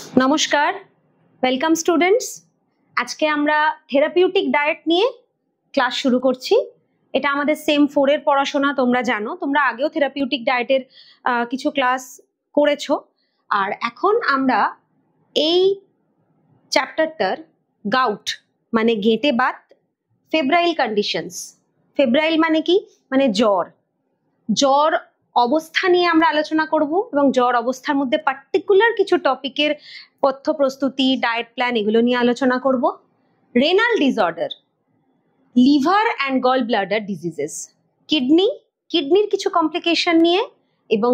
নমস্কার, welcome students. আজকে আমরা থেরাপিউটিক ডায়েট নিয়ে ক্লাস শুরু করছি। এটা আমাদের সেম 4 এর পড়াশোনা। তোমরা জানো, তোমরা আগেও থেরাপিউটিক ডায়েটের কিছু ক্লাস করেছো। আর এখন আমরা এই চ্যাপ্টারটার গাউট মানে গেঁটে বাত, ফেব্রাইল কন্ডিশনস। ফেব্রাইল মানে কি? মানে জ্বর। জ্বর অবস্থা নিয়ে আমরা আলোচনা করব এবং জ্বর অবস্থার মধ্যে পার্টিকুলার কিছু টপিকের পথ্য প্রস্তুতি, ডায়েট প্ল্যান এগুলো নিয়ে আলোচনা করব। Renal disorder, liver and gall bladder diseases, কিডনির কিছু কমপ্লিকেশন নিয়ে এবং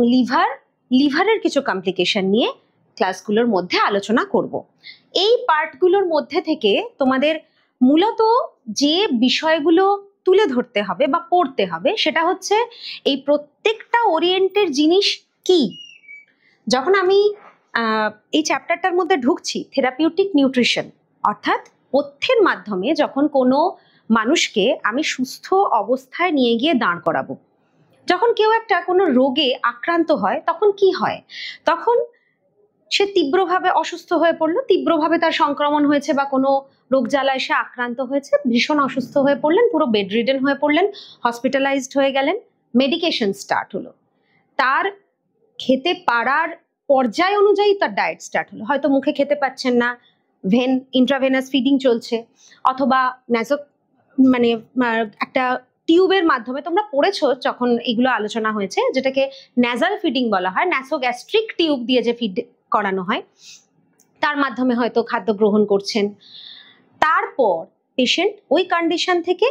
লিভারের কিছু কমপ্লিকেশন নিয়ে ক্লাসগুলোর মধ্যে আলোচনা করব। এই পার্টগুলোর মধ্যে থেকে তোমাদের মূলত যে বিষয়গুলো তুলে ধরতে হবে বা পড়তে হবে সেটা হচ্ছে এই প্রত্যেকটা ওরিয়েন্টের জিনিস কি। যখন আমি এই চ্যাপ্টারটার মধ্যে ঢুকছি, থেরাপিউটিক নিউট্রিশন অর্থাৎ পথ্যের মাধ্যমে যখন কোনো মানুষকে আমি সুস্থ অবস্থায় নিয়ে গিয়ে দাঁড় করাবো। যখন কেউ একটা কোনো রোগে আক্রান্ত হয় তখন কি হয়? তখন সে তীব্রভাবে অসুস্থ হয়ে পড়লো, তীব্রভাবে তার সংক্রমণ হয়েছে বা কোনো রোগ জ্বালায় সে আক্রান্ত হয়েছে, ভীষণ অসুস্থ হয়ে পড়লেন, পুরো বেড রিডেন হয়ে পড়লেন, হসপিটালাইজড হয়ে গেলেন, মেডিকেশন স্টার্ট হলো। তার খেতে পারার পর্যায় অনুযায়ী তার ডায়েট স্টার্ট হলো। হয়তো মুখে খেতে পাচ্ছেন না, ইন্ট্রাভেনাস ফিডিং চলছে, অথবা মানে একটা টিউবের মাধ্যমে, তোমরা পড়েছো যখন এগুলো আলোচনা হয়েছে, যেটাকে ন্যাজাল ফিডিং বলা হয়, ন্যাসোগ্যাস্ট্রিক টিউব দিয়ে যে ফিড করানো হয়, তার মাধ্যমে হয়তো খাদ্য গ্রহণ করছেন। তারপর পেশেন্ট ওই কন্ডিশন থেকে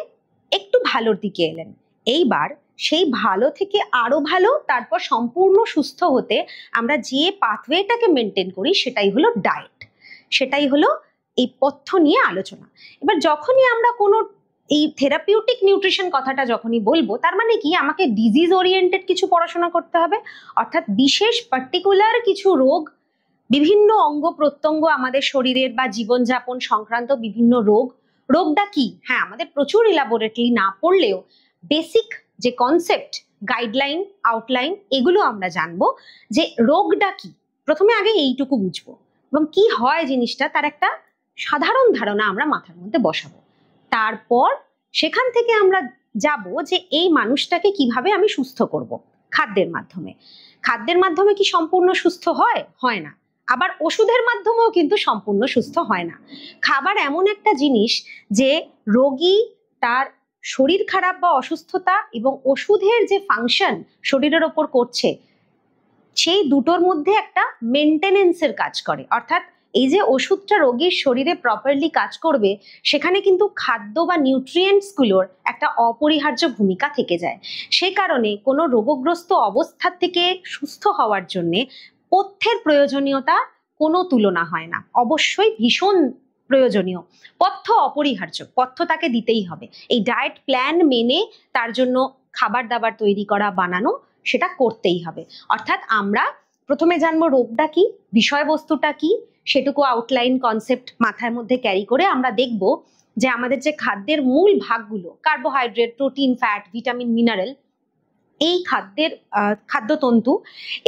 একটু ভালোর দিকে এলেন। এইবার সেই ভালো থেকে আরো ভালো, তারপর সম্পূর্ণ সুস্থ হতে আমরা যে পাথওয়েটাকে মেনটেন করি সেটাই হলো ডায়েট, সেটাই হলো এই পথ্য নিয়ে আলোচনা। এবার যখনই আমরা কোনো এই থেরাপিউটিক নিউট্রিশন কথাটা যখনই বলবো, তার মানে কি আমাকে ডিজিজ ওরিয়েন্টেড কিছু পড়াশোনা করতে হবে, অর্থাৎ বিশেষ পার্টিকুলার কিছু রোগ, বিভিন্ন অঙ্গ প্রত্যঙ্গ আমাদের শরীরের বা জীবনযাপন সংক্রান্ত বিভিন্ন রোগটা কি, হ্যাঁ আমাদের প্রচুর ইলাবোরেটলি না পড়লেও বেসিক যে কনসেপ্ট, গাইডলাইন, আউটলাইন এগুলো আমরা জানবো যে রোগটা কি। প্রথমে আগে এইটুকু বুঝবো এবং কি হয় জিনিসটা, তার একটা সাধারণ ধারণা আমরা মাথার মধ্যে বসাবো। তারপর সেখান থেকে আমরা যাব যে এই মানুষটাকে কিভাবে আমি সুস্থ করব। খাদ্যের মাধ্যমে। খাদ্যের মাধ্যমে কি সম্পূর্ণ সুস্থ হয়? হয় না। আবার ওষুধের মাধ্যমেও কিন্তু সম্পূর্ণ সুস্থ হয় না। খাবার এমন একটা জিনিস যে রোগী তার শরীর খারাপ বা অসুস্থতা এবং ওষুধের যে ফাংশন শরীরের ওপর করছে, সেই দুটোর মধ্যে একটা মেনটেনেন্সের কাজ করে। অর্থাৎ এই যে ওষুধটা রোগীর শরীরে প্রপারলি কাজ করবে, সেখানে কিন্তু খাদ্য বা নিউট্রিয়েন্টসগুলোর একটা অপরিহার্য ভূমিকা থেকে যায়। সে কারণে কোনো রোগগ্রস্ত অবস্থা থেকে সুস্থ হওয়ার জন্যে পথ্যের প্রয়োজনীয়তা কোনো তুলনা হয় না, অবশ্যই ভীষণ প্রয়োজনীয়। পথ্য অপরিহার্য, পথ্য তাকে দিতেই হবে। এই ডায়েট প্ল্যান মেনে তার জন্য খাবার দাবার তৈরি করা, বানানো, সেটা করতেই হবে। অর্থাৎ আমরা প্রথমে জানবো রোগটা কি, বিষয়বস্তুটা কি, সেটুকু আউটলাইন কনসেপ্ট মাথার মধ্যে ক্যারি করে আমরা দেখব যে আমাদের যে খাদ্যের মূল ভাগগুলো, carbohydrate, protein, fat, vitamin, mineral, এই খাদ্যের খাদ্যতন্তু,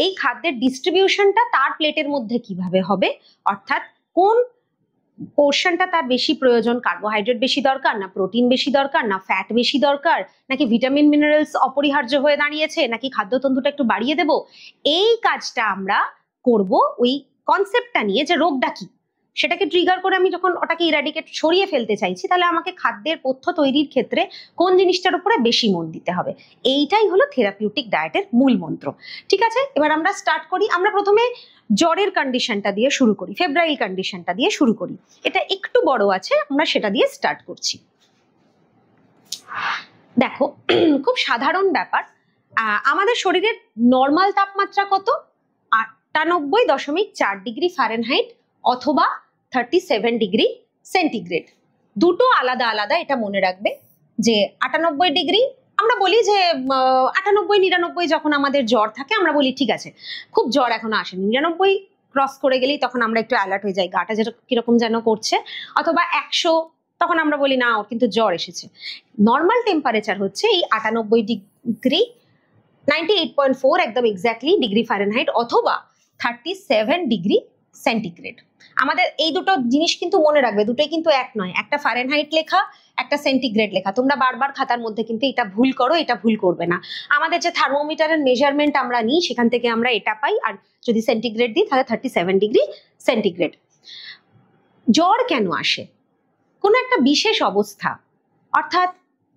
এই খাদ্যের ডিস্ট্রিবিউশনটা তার প্লেটের মধ্যে কিভাবে হবে, অর্থাৎ কোন পোর্শনটা তার বেশি প্রয়োজন, কার্বোহাইড্রেট বেশি দরকার না প্রোটিন বেশি দরকার, না ফ্যাট বেশি দরকার, নাকি ভিটামিন মিনারেলস অপরিহার্য হয়ে দাঁড়িয়েছে, নাকি খাদ্যতন্তুটা একটু বাড়িয়ে দেব। এই কাজটা আমরা করব ওই কনসেপ্টটা নিয়ে যে রোগটা কি, সেটাকে ট্রিগার করে আমি যখন ওটাকে ইরাডিকেট, সরিয়ে ফেলতে চাইছি, তাহলে আমাকে খাদ্যের পথ্য তৈরির ক্ষেত্রে কোন জিনিসটার উপরে বেশি মন দিতে হবে। এইটাই হলো থেরাপিউটিক ডায়েটের মূল মন্ত্র। ঠিক আছে, এবার আমরা স্টার্ট করি। আমরা প্রথমে জ্বরের কন্ডিশনটা দিয়ে শুরু করি, ফেব্রাইল কন্ডিশনটা দিয়ে শুরু করি। এটা একটু বড় আছে, আমরা সেটা দিয়ে স্টার্ট করছি। দেখো, খুব সাধারণ ব্যাপার, আমাদের শরীরের নর্মাল তাপমাত্রা কত? 98.4 ডিগ্রি ফারেনহাইট অথবা 37 ডিগ্রি সেন্টিগ্রেড। দুটো আলাদা আলাদা, এটা মনে রাখবে যে 98 ডিগ্রি আমরা বলি যে 98-99 যখন আমাদের জ্বর থাকে আমরা বলি ঠিক আছে খুব জ্বর এখনো আসেনি, 99 ক্রস করে গেলেই তখন আমরা একটু অ্যালার্ট হয়ে যাই, গাটা যেটা কিরকম যেন করছে, অথবা 100 তখন আমরা বলি না ওর কিন্তু জ্বর এসেছে। নর্মাল টেম্পারেচার হচ্ছে এই 98 ডিগ্রি 98.4 একদম এক্স্যাক্টলি ডিগ্রি ফারেনহাইট অথবা 37 ডিগ্রি সেন্টিগ্রেড। আমাদের এই দুটো জিনিস কিন্তু মনে রাখবে, দুটোই কিন্তু এক নয়, একটা ফারেনহাইট লেখা, একটা সেন্টিগ্রেড লেখা। তোমরা বারবার খাতার মধ্যে কিন্তু এটা ভুল করো, এটা ভুল করবে না। আমাদের যে থার্মোমিটারের মেজারমেন্ট আমরা নিই সেখান থেকে আমরা এটা পাই, আর যদি সেন্টিগ্রেড দিই তাহলে 37 ডিগ্রি সেন্টিগ্রেড। জ্বর কেন আসে? কোনো একটা বিশেষ অবস্থা, অর্থাৎ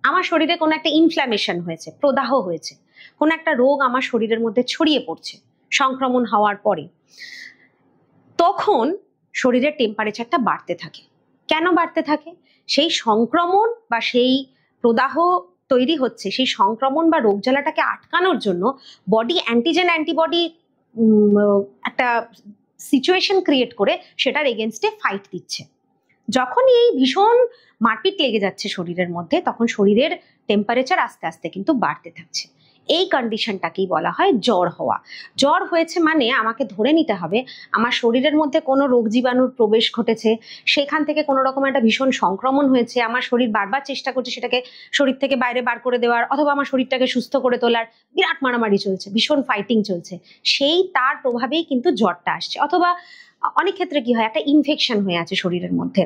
আমার শরীরে কোনো একটা ইনফ্ল্যামেশন হয়েছে, প্রদাহ হয়েছে, কোনো একটা রোগ আমার শরীরের মধ্যে ছড়িয়ে পড়ছে সংক্রমণ হওয়ার পরে, তখন শরীরের টেম্পারেচারটা বাড়তে থাকে। কেন বাড়তে থাকে? সেই সংক্রমণ বা সেই প্রদাহ তৈরি হচ্ছে, সেই সংক্রমণ বা রোগ জ্বালাটাকে আটকানোর জন্য বডি অ্যান্টিজেন অ্যান্টিবডি একটা সিচুয়েশন ক্রিয়েট করে সেটার এগেনস্টে ফাইট দিচ্ছে। যখন এই ভীষণ মারপিট লেগে যাচ্ছে শরীরের মধ্যে, তখন শরীরের টেম্পারেচার আস্তে আস্তে কিন্তু বাড়তে থাকছে। এই কন্ডিশনটাকেই বলা হয় জ্বর হওয়া। জ্বর হয়েছে মানে আমাকে ধরে নিতে হবে আমার শরীরের মধ্যে কোনো রোগ জীবাণুর প্রবেশ ঘটেছে, সেখান থেকে কোনো রকম একটা ভীষণ সংক্রমণ হয়েছে, আমার শরীর বারবার চেষ্টা করছে সেটাকে শরীর থেকে বাইরে বার করে দেওয়ার, অথবা আমার শরীরটাকে সুস্থ করে তোলার বিরাট মারামারি চলছে, ভীষণ ফাইটিং চলছে, সেই তার প্রভাবেই কিন্তু জ্বরটা আসছে। অথবা অনেক ক্ষেত্রে কি হয়, একটা ইনফেকশন হয়ে আছে শরীরের মধ্যে,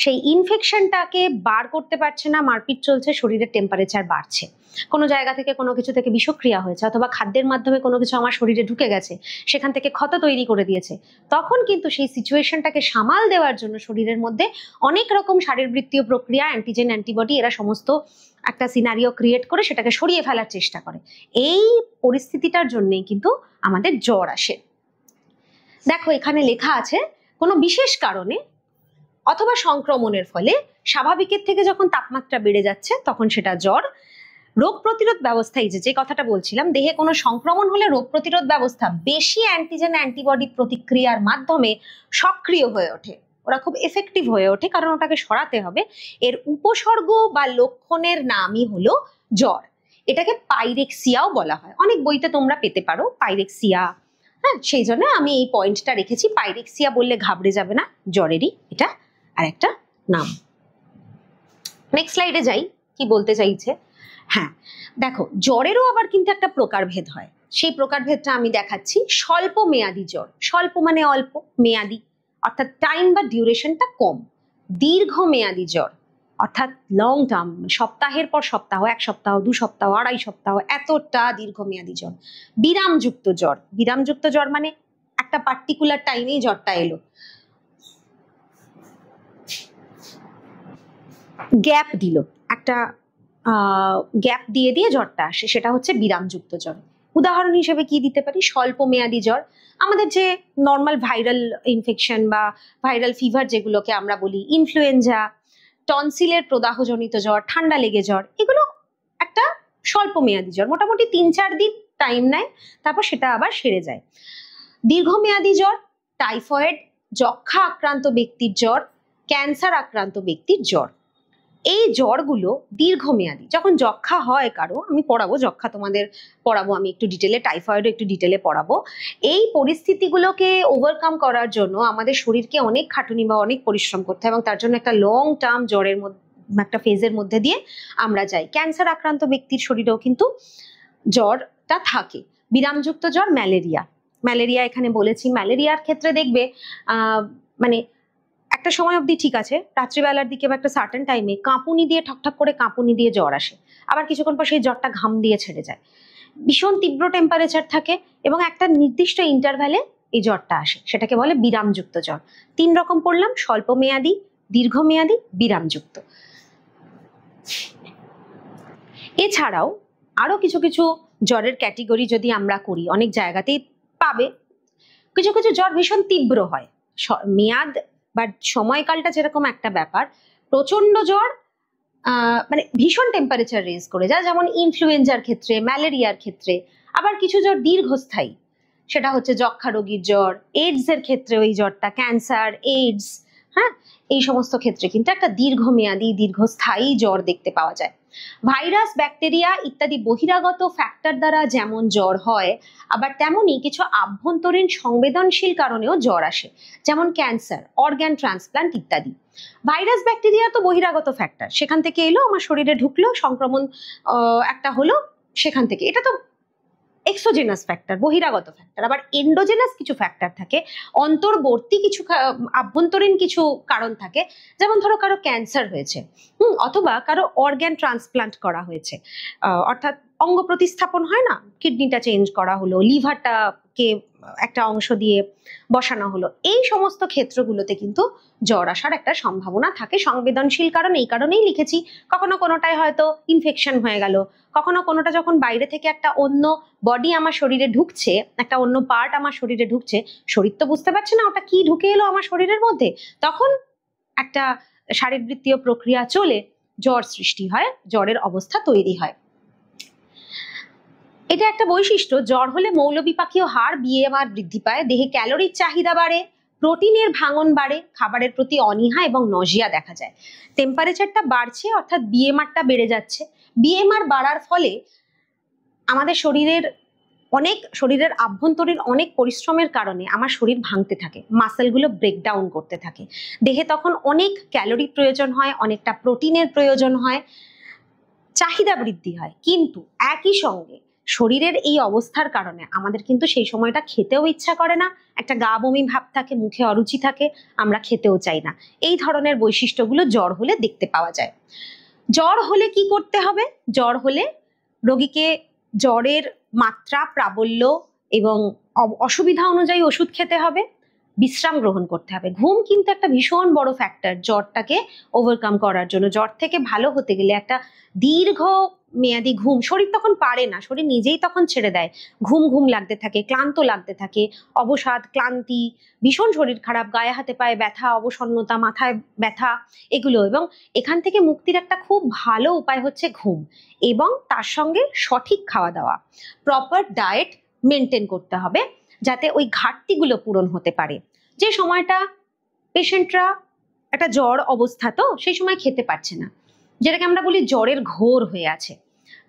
সেই ইনফেকশনটাকে বার করতে পারছে না, মারপিট চলছে, শরীরের টেম্পারেচার বাড়ছে, কোনো জায়গা থেকে কোনো কিছু থেকে বিষক্রিয়া হয়েছে, অথবা খাদ্যের মাধ্যমে কোনো কিছু আমার শরীরে ঢুকে গেছে, সেখান থেকে ক্ষত তৈরি করে দিয়েছে, তখন কিন্তু সেই সিচুয়েশনটাকে সামাল দেওয়ার জন্য শরীরের মধ্যে অনেক রকম শারীরবৃত্তীয় প্রক্রিয়া, অ্যান্টিজেন অ্যান্টিবডি, এরা সমস্ত একটা সিনারিও ক্রিয়েট করে সেটাকে সরিয়ে ফেলার চেষ্টা করে। এই পরিস্থিতিটার জন্যই কিন্তু আমাদের জ্বর আসে। দেখো এখানে লেখা আছে কোনো বিশেষ কারণে অথবা সংক্রমণের ফলে স্বাভাবিকের থেকে যখন তাপমাত্রা বেড়ে যাচ্ছে তখন সেটা জ্বর। রোগ প্রতিরোধ ব্যবস্থা, এই যে কথাটা বলছিলাম, দেহে কোনো সংক্রমণ হলে রোগ প্রতিরোধ ব্যবস্থা বেশি অ্যান্টিজেন অ্যান্টিবডি প্রতিক্রিয়ার মাধ্যমে সক্রিয় হয়ে ওঠে, ওরা খুব এফেক্টিভ হয়ে ওঠে, কারণ ওটাকে সরাতে হবে। এর উপসর্গ বা লক্ষণের নামই হলো জ্বর। এটাকে পাইরেক্সিয়াও বলা হয়, অনেক বইতে তোমরা পেতে পারো পাইরেক্সিয়া। হ্যাঁ, সেই জন্য আমি এই পয়েন্টটা রেখেছি, পাইরেক্সিয়া বললে ঘাবড়ে যাবে না, জ্বরেরই এটা আরেকটা নাম। নেক্সট স্লাইডে যাই, কি বলতে চাইছে। হ্যাঁ দেখো, জ্বরেরও আবার কিন্তু একটা প্রকারভেদ হয়, সেই প্রকারভেদটা আমি দেখাচ্ছি। স্বল্প মেয়াদি জ্বর, স্বল্প মানে অল্প, মেয়াদি অর্থাৎ টাইম বা ডিউরেশনটা কম। দীর্ঘ মেয়াদি জ্বর অর্থাৎ লং টার্ম, সপ্তাহের পর সপ্তাহ, 1 সপ্তাহ, 2 সপ্তাহ, 2.5 সপ্তাহ, এতটা দীর্ঘমেয়াদী জ্বর। বিরামযুক্ত জ্বর, বিরামযুক্ত জ্বর মানে একটা পার্টিকুলার টাইমেই জ্বরটা এলো, গ্যাপ দিল, একটা গ্যাপ দিয়ে দিয়ে জ্বরটা আসে, সেটা হচ্ছে বিরামযুক্ত জ্বর। উদাহরণ হিসেবে কি দিতে পারি? স্বল্প মেয়াদী জ্বর, আমাদের যে নর্মাল ভাইরাল ইনফেকশন বা ভাইরাল ফিভার যেগুলোকে আমরা বলি, ইনফ্লুয়েঞ্জা, টনসিলের প্রদাহজনিত জ্বর, ঠান্ডা লেগে জ্বর, এগুলো একটা স্বল্প মেয়াদী জ্বর, মোটামুটি 3-4 দিন টাইম নেয়, তারপর সেটা আবার সেরে যায়। দীর্ঘমেয়াদী জ্বর টাইফয়েড, যক্ষা আক্রান্ত ব্যক্তির জ্বর, ক্যান্সার আক্রান্ত ব্যক্তির জ্বর। এই জ্বরগুলো দীর্ঘমেয়াদী। যখন যক্ষা হয় কারো, আমি পড়াবো যক্ষা, তোমাদের পড়াবো আমি একটু ডিটেলে, টাইফয়েডও একটু ডিটেলে পড়াবো। এই পরিস্থিতিগুলোকে ওভারকাম করার জন্য আমাদের শরীরকে অনেক খাটুনি বা অনেক পরিশ্রম করতে হয়, এবং তার জন্য একটা লং টার্ম জ্বরের মধ্যে, একটা ফেজের মধ্যে দিয়ে আমরা যাই। ক্যান্সার আক্রান্ত ব্যক্তির শরীরেও কিন্তু জ্বরটা থাকে। বিরামযুক্ত জ্বর ম্যালেরিয়া, ম্যালেরিয়া এখানে বলেছি। ম্যালেরিয়ার ক্ষেত্রে দেখবে মানে একটা সময় অবধি ঠিক আছে, রাত্রিবেলার দিকে বা একটা সার্টেন টাইমে কাঁপুনি দিয়ে, ঠকঠক করে কাঁপুনি দিয়ে জ্বর আসে, আবার কিছুক্ষণ পর সেই জ্বরটা ঘাম দিয়ে ছেড়ে যায়। ভীষণ তীব্র টেম্পারেচার থাকে এবং একটা নির্দিষ্ট ইন্টারভ্যালে এই জ্বরটা আসে, সেটাকে বলে বিরামযুক্ত জ্বর। 3 রকম পড়লাম, স্বল্প মেয়াদী, দীর্ঘমেয়াদী, বিরামযুক্ত। এছাড়াও আরো কিছু কিছু জ্বরের ক্যাটেগরি যদি আমরা করি, অনেক জায়গাতেই পাবে, কিছু কিছু জ্বর ভীষণ তীব্র হয়, মেয়াদ বা সময়কালটা যেরকম একটা ব্যাপার। প্রচন্ড জ্বর মানে ভীষণ টেম্পারেচার রেজ করে যায়, যেমন ইনফ্লুয়েঞ্জার ক্ষেত্রে, ম্যালেরিয়ার ক্ষেত্রে। আবার কিছু জ্বর দীর্ঘস্থায়ী, সেটা হচ্ছে যক্ষা রোগীর জ্বর, এইডস এর ক্ষেত্রে ওই জ্বরটা, ক্যান্সার, এইডস, হ্যাঁ, এই সমস্ত ক্ষেত্রে কিন্তু একটা দীর্ঘমেয়াদী, দীর্ঘস্থায়ী জ্বর দেখতে পাওয়া যায়। ভাইরাস, ব্যাকটেরিয়া ইত্যাদি বহিরাগত ফ্যাক্টর দ্বারা যেমন জ্বর হয়, আবার তেমনি কিছু আভ্যন্তরীণ সংবেদনশীল কারণেও জ্বর আসে, যেমন ক্যান্সার, অর্গ্যান ট্রান্সপ্লান্ট ইত্যাদি। ভাইরাস, ব্যাকটেরিয়া তো বহিরাগত ফ্যাক্টর, সেখান থেকে এলো, আমার শরীরে ঢুকলো, সংক্রমণ একটা হলো সেখান থেকে, এটা তো এক্সোজেনাস ফ্যাক্টর, বহিরাগত ফ্যাক্টর। আবার এন্ডোজেনাস কিছু ফ্যাক্টর থাকে, অন্তর্বর্তী কিছু আভ্যন্তরীণ কিছু কারণ থাকে, যেমন ধরো কারো ক্যান্সার হয়েছে, অথবা কারো অর্গ্যান ট্রান্সপ্লান্ট করা হয়েছে, অর্থাৎ অঙ্গ প্রতিস্থাপন হয় না, কিডনিটা চেঞ্জ করা হলো, লিভারটাকে একটা অংশ দিয়ে বসানো হলো, এই সমস্ত ক্ষেত্রগুলোতে কিন্তু জ্বর আসার একটা সম্ভাবনা থাকে। সংবেদনশীল কারণ এই কারণেই লিখেছি, কখনো কোনোটায় হয়তো ইনফেকশন হয়ে গেল, কখনো কোনোটা যখন বাইরে থেকে একটা অন্য বডি আমার শরীরে ঢুকছে, একটা অন্য পার্ট আমার শরীরে ঢুকছে, শরীর তো বুঝতে পারছে না ওটা কি ঢুকে এলো আমার শরীরের মধ্যে, তখন একটা শারীরবৃত্তীয় প্রক্রিয়া চলে জ্বর সৃষ্টি হয়, জ্বরের অবস্থা তৈরি হয়। এটা একটা বৈশিষ্ট্য, জ্বর হলে মৌলবিপাকীয় হার BMR বৃদ্ধি পায়, দেহে ক্যালোরির চাহিদা বাড়ে, প্রোটিনের ভাঙন বাড়ে, খাবারের প্রতি অনীহা এবং নজিয়া দেখা যায়। টেম্পারেচারটা বাড়ছে অর্থাৎ BMRটা বেড়ে যাচ্ছে। BMR বাড়ার ফলে আমাদের শরীরের আভ্যন্তরীণ অনেক পরিশ্রমের কারণে আমার শরীর ভাঙতে থাকে, মাসেলগুলো ব্রেকডাউন করতে থাকে, দেহে তখন অনেক ক্যালোরি প্রয়োজন হয়, অনেকটা প্রোটিনের প্রয়োজন হয়, চাহিদা বৃদ্ধি হয়। কিন্তু একই সঙ্গে শরীরের এই অবস্থার কারণে আমাদের কিন্তু সেই সময়টা খেতেও ইচ্ছা করে না, একটা গা বমি ভাব থাকে, মুখে অরুচি থাকে, আমরা খেতেও চাই না। এই ধরনের বৈশিষ্ট্যগুলো জ্বর হলে দেখতে পাওয়া যায়। জ্বর হলে কি করতে হবে? জ্বর হলে রোগীকে জ্বরের মাত্রা, প্রাবল্য এবং অসুবিধা অনুযায়ী ওষুধ খেতে হবে, বিশ্রাম গ্রহণ করতে হবে। ঘুম কিন্তু একটা ভীষণ বড় ফ্যাক্টর জ্বরটাকে ওভারকাম করার জন্য। জ্বর থেকে ভালো হতে গেলে একটা দীর্ঘ মেয়াদি ঘুম, শরীর তখন পারে না, শরীর নিজেই তখন ছেড়ে দেয়, ঘুম ঘুম লাগতে থাকে, ক্লান্ত লাগতে থাকে, অবসাদ, ক্লান্তি, ভীষণ শরীর খারাপ, গায়ে হাতে পায়ে ব্যথা, অবসন্নতা, মাথায় ব্যথা, এগুলো। এবং এখান থেকে মুক্তির একটা খুব ভালো উপায় হচ্ছে ঘুম, এবং তার সঙ্গে সঠিক খাওয়া দাওয়া, প্রপার ডায়েট মেনটেন করতে হবে, যাতে ওই ঘাটতিগুলো পূরণ হতে পারে। যে সময়টা পেশেন্টরা একটা জ্বর অবস্থা, তো সেই সময় খেতে পারছে না, যেটাকে আমরা বলি জ্বরের ঘোর হয়ে আছে,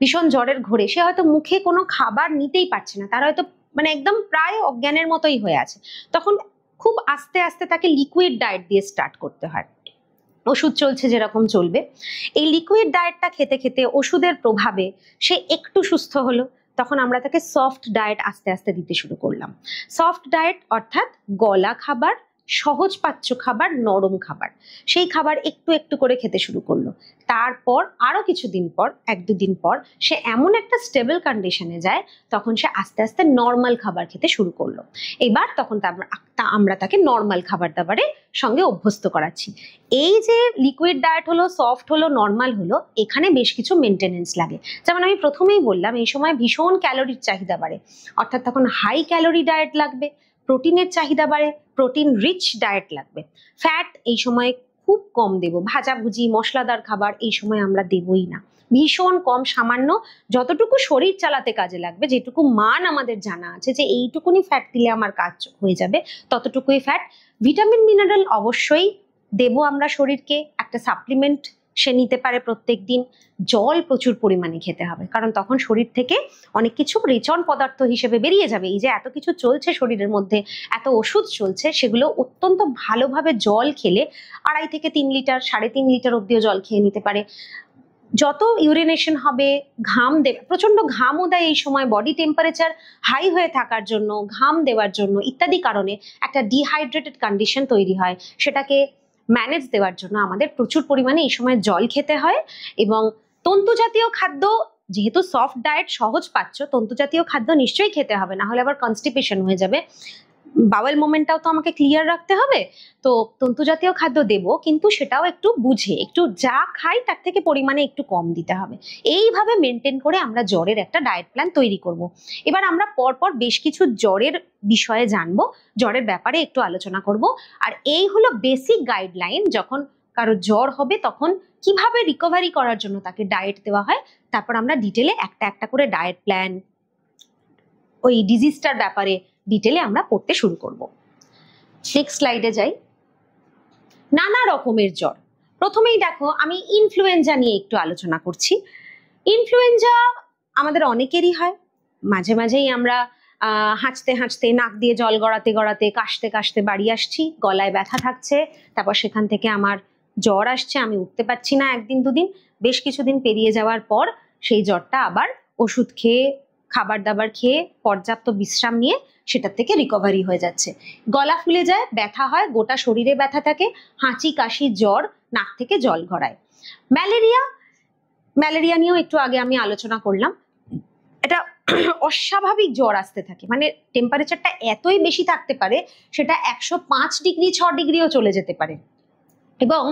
ভীষণ জ্বরের ঘোরে, সে হয়তো মুখে কোনো খাবার নিতেই পারছে না, তার হয়তো মানে একদম প্রায় অজ্ঞানের মতোই হয়ে আছে, তখন খুব আস্তে আস্তে তাকে লিকুইড ডায়েট দিয়ে স্টার্ট করতে হয়। ওষুধ চলছে যেরকম চলবে, এই লিকুইড ডায়েটটা খেতে খেতে ওষুধের প্রভাবে সে একটু সুস্থ হলো, তখন আমরা তাকে সফট ডায়েট আস্তে আস্তে দিতে শুরু করলাম। সফট ডায়েট অর্থাৎ গলা খাবার, সহজ পাচ্য খাবার, নরম খাবার, সেই খাবার একটু একটু করে খেতে শুরু করলো। তারপর আরো কিছুদিন পর, 1-2 দিন পর সে এমন একটা স্টেবল কন্ডিশনে যায়, তখন সে আস্তে আস্তে নর্মাল খাবার খেতে শুরু করলো। এবার তখন আমরা তাকে নর্মাল খাবার দাবারের সঙ্গে অভ্যস্ত করাচ্ছি। এই যে লিকুইড ডায়েট হলো, সফট হলো, নর্মাল হলো, এখানে বেশ কিছু মেনটেনেন্স লাগে। যেমন আমি প্রথমেই বললাম, এই সময় ভীষণ ক্যালোরির চাহিদা বাড়ে, অর্থাৎ তখন হাই ক্যালোরি ডায়েট লাগবে, প্রোটিনের চাহিদা বাড়ে, প্রোটিন রিচ ডায়েট লাগবে, ফ্যাট এই সময় খুব কম দেব, ভাজাভুজি মশলাদার খাবার এই সময় আমরা দেবই না, ভীষণ কম, সামান্য, যতটুকু শরীর চালাতে কাজে লাগবে, যেটুকু মান আমাদের জানা আছে যে এইটুকুনি ফ্যাট দিলে আমার কাজ হয়ে যাবে, ততটুকুই ফ্যাট। ভিটামিন মিনারেল অবশ্যই দেব আমরা শরীরকে, একটা সাপ্লিমেন্ট সে নিতে পারে প্রত্যেক দিন। জল প্রচুর পরিমাণে খেতে হবে, কারণ তখন শরীর থেকে অনেক কিছু রেচন পদার্থ হিসেবে বেরিয়ে যাবে। এই যে এত কিছু চলছে শরীরের মধ্যে, এত ওষুধ চলছে, সেগুলো অত্যন্ত ভালোভাবে জল খেলে 2.5 থেকে 3 লিটার, 3.5 লিটার অব্দিও জল খেয়ে নিতে পারে। যত ইউরিনেশন হবে, ঘাম দেবে, প্রচন্ড ঘামও দেয় এই সময়, বডি টেম্পারেচার হাই হয়ে থাকার জন্য, ঘাম দেওয়ার জন্য ইত্যাদি কারণে একটা ডিহাইড্রেটেড কন্ডিশন তৈরি হয়, সেটাকে ম্যানেজ দেওয়ার জন্য আমাদের প্রচুর পরিমাণে এই সময় জল খেতে হয়। এবং তন্তু জাতীয় খাদ্য, যেহেতু সফট ডায়েট, সহজ পাচ্য, তন্তু জাতীয় খাদ্য নিশ্চয়ই খেতে হবে, না হলে আবার কনস্টিপেশন হয়ে যাবে, বাওয়েল মোমেন্টটাও তো আমাকে ক্লিয়ার রাখতে হবে। তো তন্তু জাতীয় খাদ্য দেব, কিন্তু সেটাও একটু বুঝে, একটু যা খাই তার থেকে পরিমাণে একটু কম দিতে হবে। এইভাবে মেনটেন করে আমরা জ্বরের একটা ডায়েট প্ল্যান তৈরি করব। এবার আমরা পরপর বেশ কিছু জ্বরের বিষয়ে জানবো, জ্বরের ব্যাপারে একটু আলোচনা করব। আর এই হলো বেসিক গাইডলাইন, যখন কারো জ্বর হবে তখন কিভাবে রিকভারি করার জন্য তাকে ডায়েট দেওয়া হয়। তারপর আমরা ডিটেলে একটা একটা করে ডায়েট প্ল্যান, ওই ডিজিজটার ব্যাপারে ডিটেলে আমরা পড়তে শুরু করব। নেক্সট স্লাইডে যাই। নানা রকমের জ্বর, প্রথমেই দেখো আমি ইনফ্লুয়েঞ্জা নিয়ে একটু আলোচনা করছি। ইনফ্লুয়েঞ্জা আমাদের অনেকেরই হয়, মাঝে মাঝেই আমরা হাঁচতে হাঁচতে, নাক দিয়ে জল গড়াতে গড়াতে, কাশতে কাশতে বাড়ি আসছি, গলায় ব্যথা থাকছে, তারপর সেখান থেকে আমার জ্বর আসছে, আমি উঠতে পারছি না, 1 দিন 2 দিন, বেশ কিছুদিন পেরিয়ে যাওয়ার পর সেই জ্বরটা আবার ওষুধ খেয়ে খাবার দাবার খেয়ে পর্যাপ্ত বিশ্রাম নিয়ে সেটার থেকে রিকভারি হয়ে যাচ্ছে। গলা ফুলে যায়, ব্যথা হয়, গোটা শরীরে ব্যথা থাকে, হাঁচি কাশি জ্বর, নাক থেকে জল গড়ায়। ম্যালেরিয়া নিয়েও একটু আগে আমি আলোচনা করলাম। এটা অস্বাভাবিক জ্বর আসতে থাকে, মানে টেম্পারেচারটা এতই বেশি থাকতে পারে সেটা 105 ডিগ্রি 6 ডিগ্রিও চলে যেতে পারে, এবং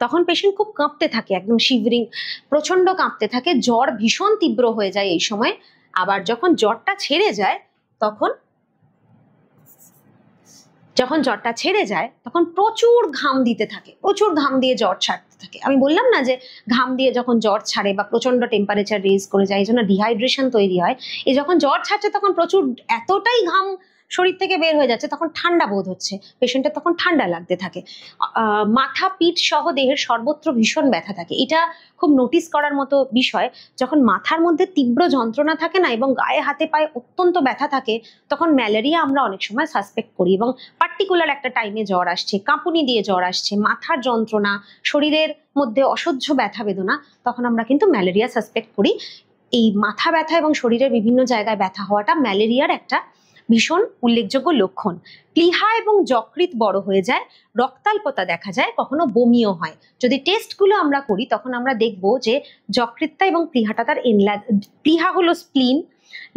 তখন পেশেন্ট খুব কাঁপতে থাকে, একদম শিভরিং, প্রচন্ড কাঁপতে থাকে, জ্বর ভীষণ তীব্র হয়ে যায় এই সময়। আবার যখন জ্বরটা ছেড়ে যায় তখন প্রচুর ঘাম দিতে থাকে, প্রচুর ঘাম দিয়ে জ্বর ছাড়তে থাকে। আমি বললাম না যে ঘাম দিয়ে যখন জ্বর ছাড়ে বা প্রচন্ড টেম্পারেচার রেজ করে যায়, এই জন্য ডিহাইড্রেশন তৈরি হয়। এই যখন জ্বর ছাড়ছে তখন প্রচুর এতটাই ঘাম শরীর থেকে বের হয়ে যাচ্ছে, তখন ঠান্ডা বোধ হচ্ছে, পেশেন্টের তখন ঠান্ডা লাগতে থাকে। মাথা পিঠ সহ দেহের সর্বত্র ভীষণ ব্যথা থাকে। এটা খুব নোটিস করার মতো বিষয়, যখন মাথার মধ্যে তীব্র যন্ত্রণা থাকে না এবং গায়ে হাতে পায়ে অত্যন্ত ব্যথা থাকে, তখন ম্যালেরিয়া আমরা অনেক সময় সাসপেক্ট করি। এবং পার্টিকুলার একটা টাইমে জ্বর আসছে, কাঁপুনি দিয়ে জ্বর আসছে, মাথার যন্ত্রণা, শরীরের মধ্যে অসহ্য ব্যথা বেদনা, তখন আমরা কিন্তু ম্যালেরিয়া সাসপেক্ট করি। এই মাথা ব্যথা এবং শরীরের বিভিন্ন জায়গায় ব্যথা হওয়াটা ম্যালেরিয়ার একটা ভীষণ উল্লেখযোগ্য লক্ষণ। প্লীহা এবং যকৃৎ বড় হয়ে যায়, রক্তাল্পতা দেখা যায়, কখনো বমিও হয়। যদি টেস্টগুলো আমরা করি তখন আমরা দেখব যে যকৃৎটা এবং প্লীহাটা তার প্লীহা হলো স্প্লিন,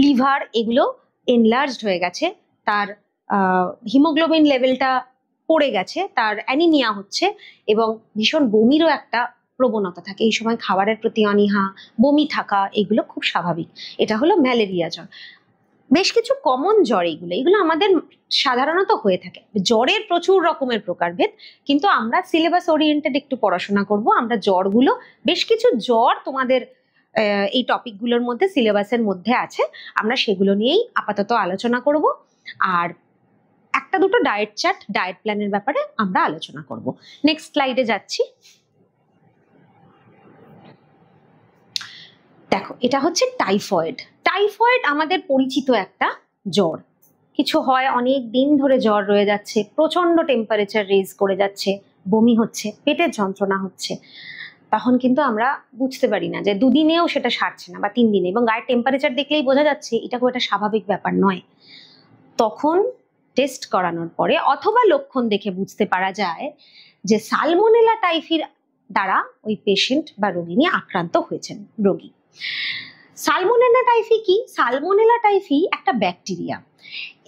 লিভার, এগুলো এনলার্জড হয়ে গেছে, তার হিমোগ্লোবিন লেভেলটা পড়ে গেছে, তার অ্যানিমিয়া হচ্ছে, এবং ভীষণ বমিরও একটা প্রবণতা থাকে। এই সময় খাবারের প্রতি অনীহা, বমি থাকা, এগুলো খুব স্বাভাবিক। এটা হলো ম্যালেরিয়া জ্বর। বেশ কিছু কমন জ্বর এগুলো আমাদের সাধারণত হয়ে থাকে। জ্বরের প্রচুর রকমের প্রকারভেদ, কিন্তু আমরা সিলেবাস ওরিয়েন্টেড একটু পড়াশোনা করব। আমরা জ্বরগুলো, বেশ কিছু জ্বর তোমাদের এই টপিকগুলোর মধ্যে সিলেবাসের মধ্যে আছে, আমরা সেগুলো নিয়েই আপাতত আলোচনা করব। আর একটা দুটো ডায়েট চার্ট, ডায়েট প্ল্যানের ব্যাপারে আমরা আলোচনা করব। নেক্সট স্লাইডে যাচ্ছি। দেখো, এটা হচ্ছে টাইফয়েড। টাইফয়েড আমাদের পরিচিত একটা জ্বর। কিছু হয়, অনেক দিন ধরে জ্বর রয়ে যাচ্ছে, প্রচন্ড টেম্পারেচার রেজ করে যাচ্ছে, বমি হচ্ছে, পেটের যন্ত্রণা হচ্ছে, তখন কিন্তু আমরা বুঝতে পারি না যে দুদিনেও সেটা সারছে না বা 3 দিনে, এবং গায়ের টেম্পারেচার দেখলেই বোঝা যাচ্ছে এটা খুব একটা স্বাভাবিক ব্যাপার নয়। তখন টেস্ট করানোর পরে অথবা লক্ষণ দেখে বুঝতে পারা যায় যে সালমোনেলা টাইফির দ্বারা ওই পেশেন্ট বা রোগিনী আক্রান্ত হয়েছেন, রোগী। সালমোনেলা টাইফি কি? সালমোনেলা টাইফি একটা ব্যাকটেরিয়া।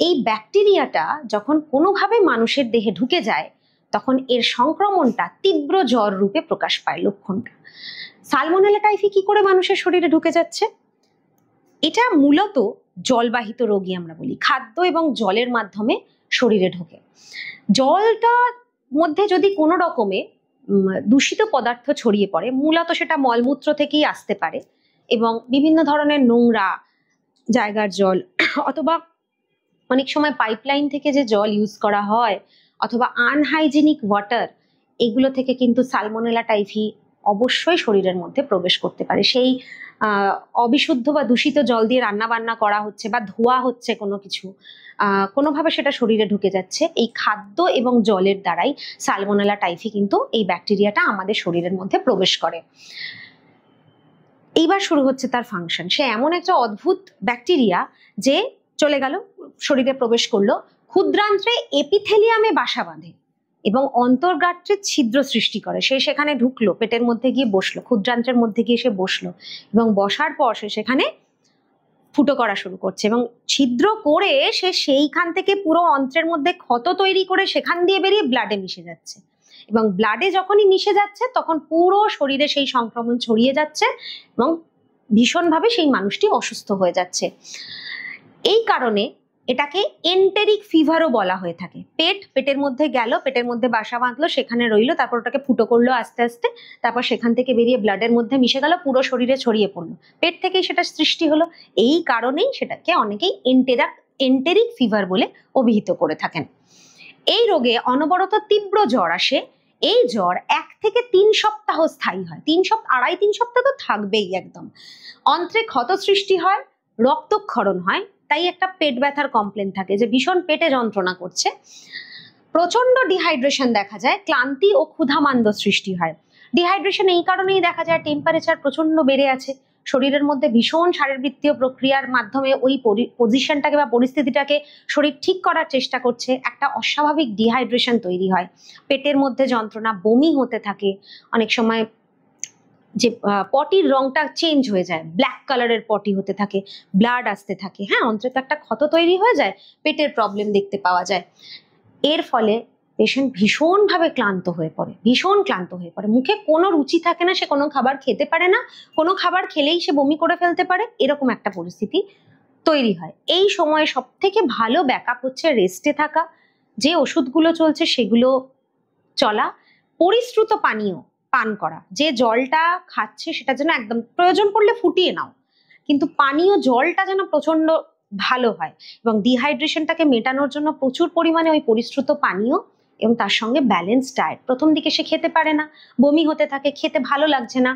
এই ব্যাকটেরিয়াটা যখন কোনোভাবে মানুষের দেহে ঢুকে যায় তখন এর সংক্রমণটা তীব্র জ্বর রূপে প্রকাশ পায়, লক্ষণটা। সালমোনেলা টাইফি কি করে মানুষের শরীরে ঢুকে যাচ্ছে? এটা মূলত জলবাহিত রোগী আমরা বলি, খাদ্য এবং জলের মাধ্যমে শরীরে ঢোকে। জলটার মধ্যে যদি কোনো রকমে দূষিত পদার্থ ছড়িয়ে পড়ে, মূলত সেটা মলমূত্র থেকেই আসতে পারে, এবং বিভিন্ন ধরনের নোংরা জায়গার জল, অথবা অনেক সময় পাইপলাইন থেকে যে জল ইউজ করা হয়, অথবা আনহাইজেনিক ওয়াটার, এগুলো থেকে কিন্তু সালমোনেলা টাইফি অবশ্যই শরীরের মধ্যে প্রবেশ করতে পারে। সেই অবিশুদ্ধ বা দূষিত জল দিয়ে রান্না বান্না করা হচ্ছে বা ধোয়া হচ্ছে কোনো কিছু, কোনোভাবে সেটা শরীরে ঢুকে যাচ্ছে, এই খাদ্য এবং জলের দ্বারাই সালমোনেলা টাইফি কিন্তু এই ব্যাকটেরিয়াটা আমাদের শরীরের মধ্যে প্রবেশ করে। এইবার শুরু হচ্ছে তার ফাংশন। সে এমন একটা অদ্ভুত ব্যাকটেরিয়া যে চলে গেল, শরীরে প্রবেশ করলো, ক্ষুদ্রান্ত্রে এপিথেলিয়ামে বাসা বাঁধে এবং অন্তর্গাত্রে ছিদ্র সৃষ্টি করে। সে সেখানে ঢুকলো, পেটের মধ্যে গিয়ে বসলো, ক্ষুদ্রান্ত্রের মধ্যে গিয়ে সে বসলো, এবং বসার পর সে সেখানে ফুটো করা শুরু করছে, এবং ছিদ্র করে সে সেইখান থেকে পুরো অন্ত্রের মধ্যে ক্ষত তৈরি করে সেখান দিয়ে বেরিয়ে ব্লাডে মিশে যাচ্ছে, এবং ব্লাডে যখনই মিশে যাচ্ছে তখন পুরো শরীরে সেই সংক্রমণ ছড়িয়ে যাচ্ছে এবং ভীষণভাবে সেই মানুষটি অসুস্থ হয়ে যাচ্ছে। এই কারণে এটাকে এন্টেরিক ফিভারও বলা হয়ে থাকে। পেটের মধ্যে গেল, পেটের মধ্যে বাসা বাঁধলো, সেখানে রইলো, তারপর ওটাকে ফুটো করলো আস্তে আস্তে, তারপর সেখান থেকে বেরিয়ে ব্লাডের মধ্যে মিশে গেল, পুরো শরীরে ছড়িয়ে পড়লো, পেট থেকেই সেটা সৃষ্টি হলো। এই কারণেই সেটাকে অনেকেই এন্টেরিক ফিভার বলে অভিহিত করে থাকেন। এই রোগে অনবরত তীব্র জ্বর আসে। এই জ্বর 1 থেকে 3 সপ্তাহ স্থায়ী হয়। 2.5-3 সপ্তাহ তো থাকবেই একদম। অন্ত্রে ক্ষত সৃষ্টি হয়, রক্তক্ষরণ হয়, তাই একটা পেট ব্যথার কমপ্লেন থাকে যে ভীষণ পেটে যন্ত্রণা করছে। প্রচন্ড ডিহাইড্রেশন দেখা যায়, ক্লান্তি ও ক্ষুধামান্দ্য সৃষ্টি হয়। ডিহাইড্রেশন এই কারণেই দেখা যায়, টেম্পারেচার প্রচন্ড বেড়ে আছে, শরীরের মধ্যে ভীষণ শারীরবৃত্তীয় প্রক্রিয়ার মাধ্যমে ওই পজিশনটাকে বা পরিস্থিতিটাকে শরীর ঠিক করার চেষ্টা করছে, একটা অস্বাভাবিক ডিহাইড্রেশন তৈরি হয়, পেটের মধ্যে যন্ত্রণা, বমি হতে থাকে, অনেক সময় যে পটির রংটা চেঞ্জ হয়ে যায়, ব্ল্যাক কালারের পটি হতে থাকে, ব্লাড আসতে থাকে, হ্যাঁ, অন্তত একটা ক্ষত তৈরি হয়ে যায়, পেটের প্রবলেম দেখতে পাওয়া যায়। এর ফলে পেশেন্ট ভীষণভাবে ক্লান্ত হয়ে পড়ে, ভীষণ ক্লান্ত হয়ে পড়ে, মুখে কোনো রুচি থাকে না, সে কোনো খাবার খেতে পারে না, কোনো খাবার খেলেই সে বমি করে ফেলতে পারে, এরকম একটা পরিস্থিতি তৈরি হয়। এই সময়ে সব থেকে ভালো ব্যাকআপ হচ্ছে রেস্টে থাকা, যে ওষুধগুলো চলছে সেগুলো চলা, পরিশ্রুত পানীয় পান করা, যে জলটা খাচ্ছে সেটা যেন একদম প্রয়োজন পড়লে ফুটিয়ে নাও, কিন্তু পানীয় জলটা যেন প্রচন্ড ভালো হয়, এবং ডিহাইড্রেশনটাকে মেটানোর জন্য প্রচুর পরিমাণে ওই পরিশ্রুত পানীয় এবং তার সঙ্গে ব্যালেন্স ডায়েট। প্রথম দিকে সে খেতে পারে না, বমি হতে থাকে, খেতে ভালো লাগছে না,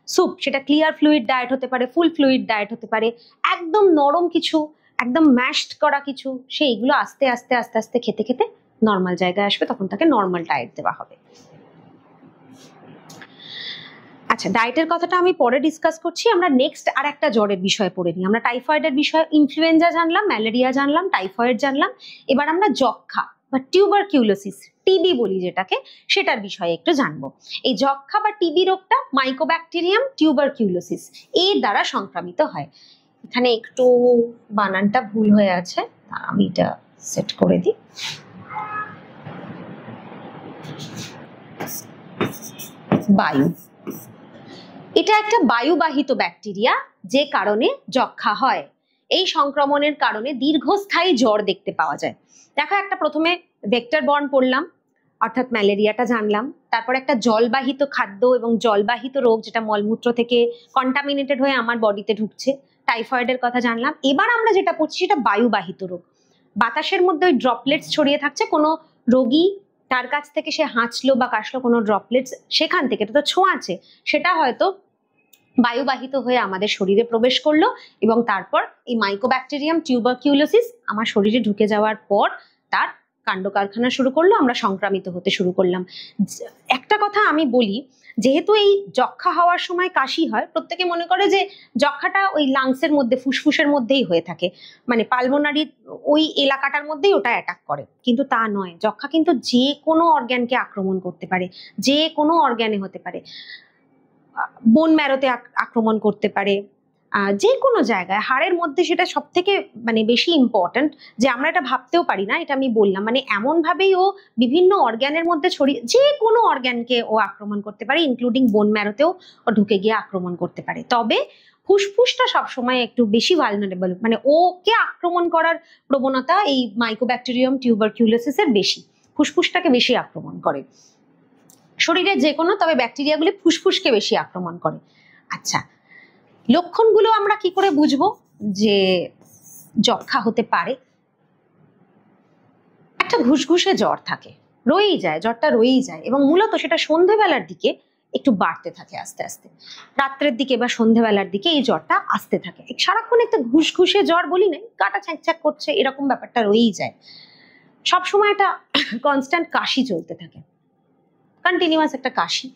স্যুপ, সেটা ক্লিয়ার ফ্লুইড ডায়েট হতে পারে, ফুল ফ্লুইড ডায়েট হতে পারে, একদম নরম কিছু, একদম ম্যাশড করা কিছু, সে এইগুলো আস্তে আস্তে আস্তে আস্তে খেতে খেতে নর্মাল জায়গায় আসবে, তখন তাকে নর্মাল ডায়েট দেওয়া হবে। আচ্ছা, ডায়েটের কথাটা আমি পরে ডিসকাস করছি, আমরা নেক্সট আর একটা জ্বরের বিষয়ে পড়ে নিই। আমরা টাইফয়েডের বিষয়ে, ইনফ্লুয়েঞ্জা জানলাম, ম্যালেরিয়া জানলাম, টাইফয়েড জানলাম, এবার আমরা যক্ষা বা টিউবারকিউলোসিস, টিবি বলি যেটাকে, সেটার বিষয়ে একটু জানবো। এই যক্ষা বা টিবি রোগটা মাইকোব্যাকটেরিয়াম টিউবারকিউলোসিস এর দ্বারা সংক্রামিত হয়। এখানে একটু বানানটা ভুল হয়ে আছে, আমি এটা সেট করে দিই। বায়ু, এটা একটা বায়ুবাহিত ব্যাকটেরিয়া, যে কারণে যক্ষা হয়। এই সংক্রমণের কারণে দীর্ঘস্থায়ী জ্বর দেখতে পাওয়া যায়। দেখো, একটা প্রথমে ভেক্টর বর্ন পড়লাম, অর্থাৎ ম্যালেরিয়াটা জানলাম, তারপর একটা জলবাহিত খাদ্য এবং জলবাহিত রোগ যেটা মলমূত্র থেকে কন্টামিনেটেড হয়ে আমার বডিতে ঢুকছে, টাইফয়েডের কথা জানলাম। এবার আমরা যেটা পড়ছি সেটা বায়ুবাহিত রোগ, বাতাসের মধ্যে ওই ড্রপলেটস ছড়িয়ে থাকছে, কোনো রোগী তার কাছ থেকে সে হাঁচলো বা কাশলো, কোনো ড্রপলেটস সেখান থেকে, এটা তো ছোঁয়াচে, সেটা হয়তো বায়ুবাহিত হয়ে আমাদের শরীরে প্রবেশ করলো, এবং তারপর এই মাইকোব্যাকটেরিয়াম টিউবারকিউলোসিস আমার শরীরে ঢুকে যাওয়ার পর তার কাণ্ড কারখানা শুরু করলো, আমরা সংক্রামিত হতে শুরু করলাম। একটা কথা আমি বলি, যেহেতু এই যক্ষা হওয়ার সময় কাশি হয়, প্রত্যেকে মনে করে যে যক্ষাটা ওই লাংসের মধ্যে, ফুসফুসের মধ্যেই হয়ে থাকে, মানে পালমোনারি ওই এলাকাটার মধ্যেই ওটা অ্যাটাক করে, কিন্তু তা নয়। যক্ষা কিন্তু যে কোনো অর্গ্যানকে আক্রমণ করতে পারে, যে কোনো অর্গ্যানে হতে পারে, বোন ম্যারোতে আক্রমণ করতে পারে, যে কোনো জায়গায়, হাড়ের মধ্যে, সেটা সব থেকে মানে বেশি ইম্পর্ট্যান্ট, যে আমরা এটা ভাবতেও পারি না, এটা আমি বললাম, মানে এমনভাবেই ও বিভিন্ন অর্গ্যানের মধ্যে ছড়িয়ে, যে কোনো অর্গ্যানকে ও আক্রমণ করতে পারে, ইনক্লুডিং বোন ম্যারোতেও ও ঢুকে গিয়ে আক্রমণ করতে পারে। তবে ফুসফুসটা সবসময় একটু বেশি ভালনারেবল, মানে ওকে আক্রমণ করার প্রবণতা এই মাইকোব্যাকটেরিয়াম টিউবারকিউলোসিসের বেশি, ফুসফুসটাকে বেশি আক্রমণ করে শরীরের যে কোনো, তবে ব্যাকটেরিয়াগুলি ফুসফুসকে বেশি আক্রমণ করে। আচ্ছা, লক্ষণগুলো আমরা কি করে বুঝবো যে যক্ষা হতে পারে? একটা ঘুষঘুষে জ্বর থাকে, রয়েই যায়, জ্বরটা রয়েই যায়, এবং মূলত সেটা সন্ধ্যেবেলার দিকে একটু বাড়তে থাকে আস্তে আস্তে, রাত্রের দিকে বা সন্ধ্যেবেলার দিকে এই জ্বরটা আসতে থাকে। সারাক্ষণ একটা ঘুষঘুষে জ্বর বলি না, গাটা ছ্যাঁক করছে, এরকম ব্যাপারটা রয়েই যায়। সবসময় একটা কনস্ট্যান্ট কাশি চলতে থাকে, কন্টিনিউয়াস একটা কাশি,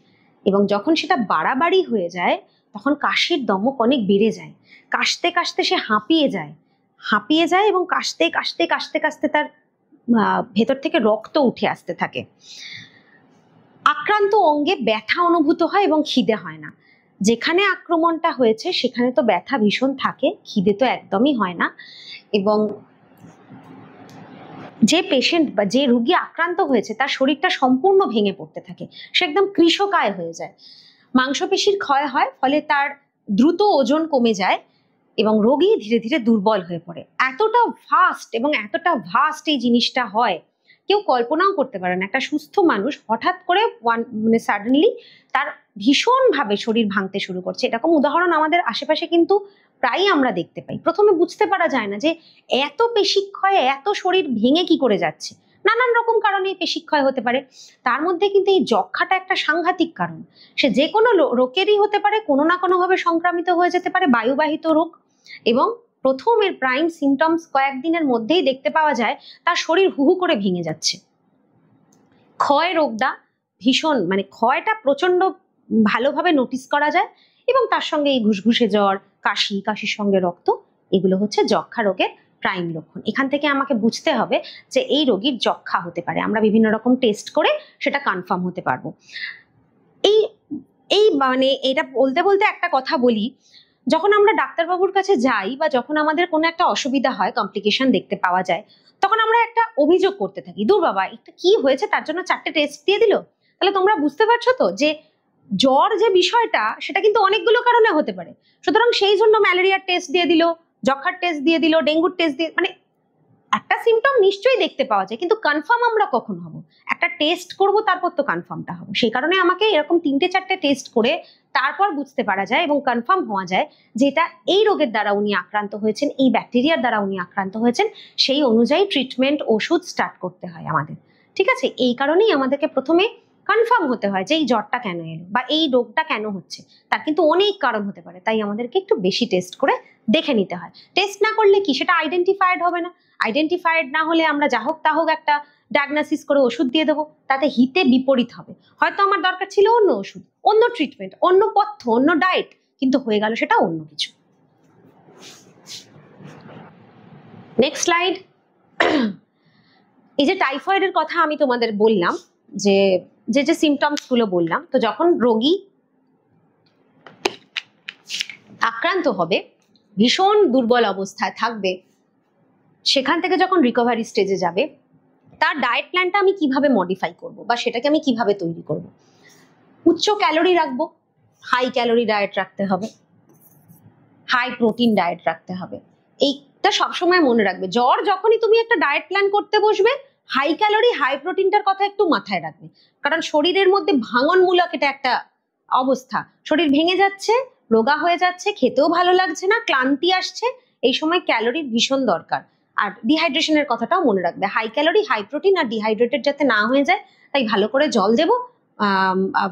এবং যখন সেটা বাড়াবাড়ি হয়ে যায় তখন কাশির দমক অনেক বেড়ে যায়, কাশতে কাশতে সে হাঁপিয়ে যায়, এবং কাশতে কাশতে কাশতে কাশতে তার ভেতর থেকে রক্ত উঠে আসতে থাকে। আক্রান্ত অঙ্গে ব্যথা অনুভূত হয় এবং খিদে হয় না। যেখানে আক্রমণটা হয়েছে সেখানে তো ব্যথা ভীষণ থাকে, খিদে তো একদমই হয় না, এবং যে পেশেন্ট বা যে রোগী আক্রান্ত হয়েছে তার শরীরটা সম্পূর্ণ ভেঙে পড়তে থাকে, সে একদম কৃশকায় হয়ে যায়, মাংসপেশির ক্ষয় হয়, ফলে তার দ্রুত ওজন কমে যায় এবং রোগী ধীরে ধীরে দুর্বল হয়ে পড়ে। এতটা ফাস্ট এবং এতটা ভাস্ট এই জিনিসটা হয়, কেউ কল্পনাও করতে পারে না। একটা সুস্থ মানুষ হঠাৎ করে মানে সাডেনলি তার ভীষণভাবে শরীর ভাঙতে শুরু করছে, এরকম উদাহরণ আমাদের আশেপাশে কিন্তু প্রায়ই আমরা দেখতে পাই। প্রথমে বুঝতে পারা যায় না যে এত পেশিক্ষয়, এত শরীর ভেঙে কি করে যাচ্ছে, নানান রকম কারণে পেশিক্ষয় হতে পারে। তার মধ্যে কিন্তু এই যক্ষাটা একটা সাংঘাতিক কারণ, সে যে কোনো রোগেরই হতে পারে, কোনো না কোনোভাবে সংক্রামিত হয়ে যেতে পারে, বায়ুবাহিত রোগ। এবং প্রথমের প্রাইম সিমটমস কয়েকদিনের মধ্যেই দেখতে পাওয়া যায় তার শরীর হুহু করে ভেঙে যাচ্ছে। ক্ষয় রোগটা ভীষণ, মানে ক্ষয়টা প্রচন্ড ভালোভাবে নোটিস করা যায়, এবং তার সঙ্গে এই ঘুষঘুষে জ্বর, কাশি, কাশির সঙ্গে রক্ত, এগুলো হচ্ছে যক্ষা রোগের প্রাইম লক্ষণ। এখান থেকে আমাকে বুঝতে হবে যে এই রোগীর যক্ষা হতে পারে। আমরা বিভিন্ন রকম টেস্ট করে সেটা কনফার্ম হতে পারবো। এই মানে এটা বলতে বলতে একটা কথা বলি, যখন আমরা ডাক্তারবাবুর কাছে যাই বা যখন আমাদের কোনো একটা অসুবিধা হয়, কমপ্লিকেশন দেখতে পাওয়া যায়, তখন আমরা একটা অভিযোগ করতে থাকি, দূর বাবা এটা কি হয়েছে তার জন্য 4টে টেস্ট দিয়ে দিল। তাহলে তোমরা বুঝতে পারছো তো যে জ্বর যে বিষয়টা সেটা কিন্তু অনেকগুলো কারণে হতে পারে। সুতরাং সেই জন্য ম্যালেরিয়ার টেস্ট দিয়ে দিল, যক্ষার টেস্ট দিয়ে দিল, ডেঙ্গুর টেস্ট দিয়ে, মানে একটা সিমটম নিশ্চয়ই দেখতে পাওয়া যায়, কিন্তু কনফার্ম আমরা কখন হব? একটা টেস্ট করব, তারপর তো কনফার্মটা হবো। সেই কারণে আমাকে এরকম 3টে-4টে টেস্ট করে তারপর বুঝতে পারা যায় এবং কনফার্ম হওয়া যায় যে এটা এই রোগের দ্বারা উনি আক্রান্ত হয়েছেন, এই ব্যাকটেরিয়ার দ্বারা উনি আক্রান্ত হয়েছেন, সেই অনুযায়ী ট্রিটমেন্ট, ওষুধ স্টার্ট করতে হয় আমাদের। ঠিক আছে? এই কারণেই আমাদেরকে প্রথমে কনফার্ম হতে হয় যে এই জ্বরটা কেন এলো বা এই রোগটা কেন হচ্ছে। তার কিন্তু অনেক কারণ হতে পারে, তাই আমাদেরকে একটু বেশি টেস্ট করে দেখে নিতে হয়। টেস্ট না করলে কি সেটা আইডেন্টিফাইড হবে না? আইডেন্টিফাইড না হলে আমরা যা হোক তা হোক একটা ডায়াগনোসিস করে ওষুধ দিয়ে দেবো, তাতে হিতে বিপরীত হবে। হয়তো আমার দরকার ছিল অন্য ওষুধ, অন্য ট্রিটমেন্ট, অন্য পথ্য, অন্য ডায়েট, কিন্তু হয়ে গেল সেটা অন্য কিছু। Next slide. এই যে টাইফয়েডের কথা আমি তোমাদের বললাম, যে যে যে সিমটমস গুলো বললাম, তো যখন রোগী আক্রান্ত হবে, ভীষণ দুর্বল অবস্থায় থাকবে, সেখান থেকে যখন রিকভারি স্টেজে যাবে, তার ডায়েট প্ল্যানটা আমি কিভাবে মডিফাই করব বা সেটাকে আমি কিভাবে তৈরি করব? উচ্চ ক্যালোরি রাখবো, হাই ক্যালোরি ডায়েট রাখতে হবে, হাই প্রোটিন ডায়েট রাখতে হবে। এইটা সবসময় মনে রাখবে, জ্বর যখনই তুমি একটা ডায়েট প্ল্যান করতে বসবে, হাই ক্যালোরি হাই প্রোটিনটার কথা একটু মাথায় রাখবে। কারণ শরীরের মধ্যে ভাঙনমূলক এটা একটা অবস্থা, শরীর ভেঙে যাচ্ছে, রোগা হয়ে যাচ্ছে, খেতেও ভালো লাগছে না, ক্লান্তি আসছে, এই সময় ক্যালোরির ভীষণ দরকার। আর ডিহাইড্রেশনের কথাটাও মনে রাখবে, হাই ক্যালোরি হাই প্রোটিন আর ডিহাইড্রেটেড যাতে না হয়ে যায়, তাই ভালো করে জল দেবো,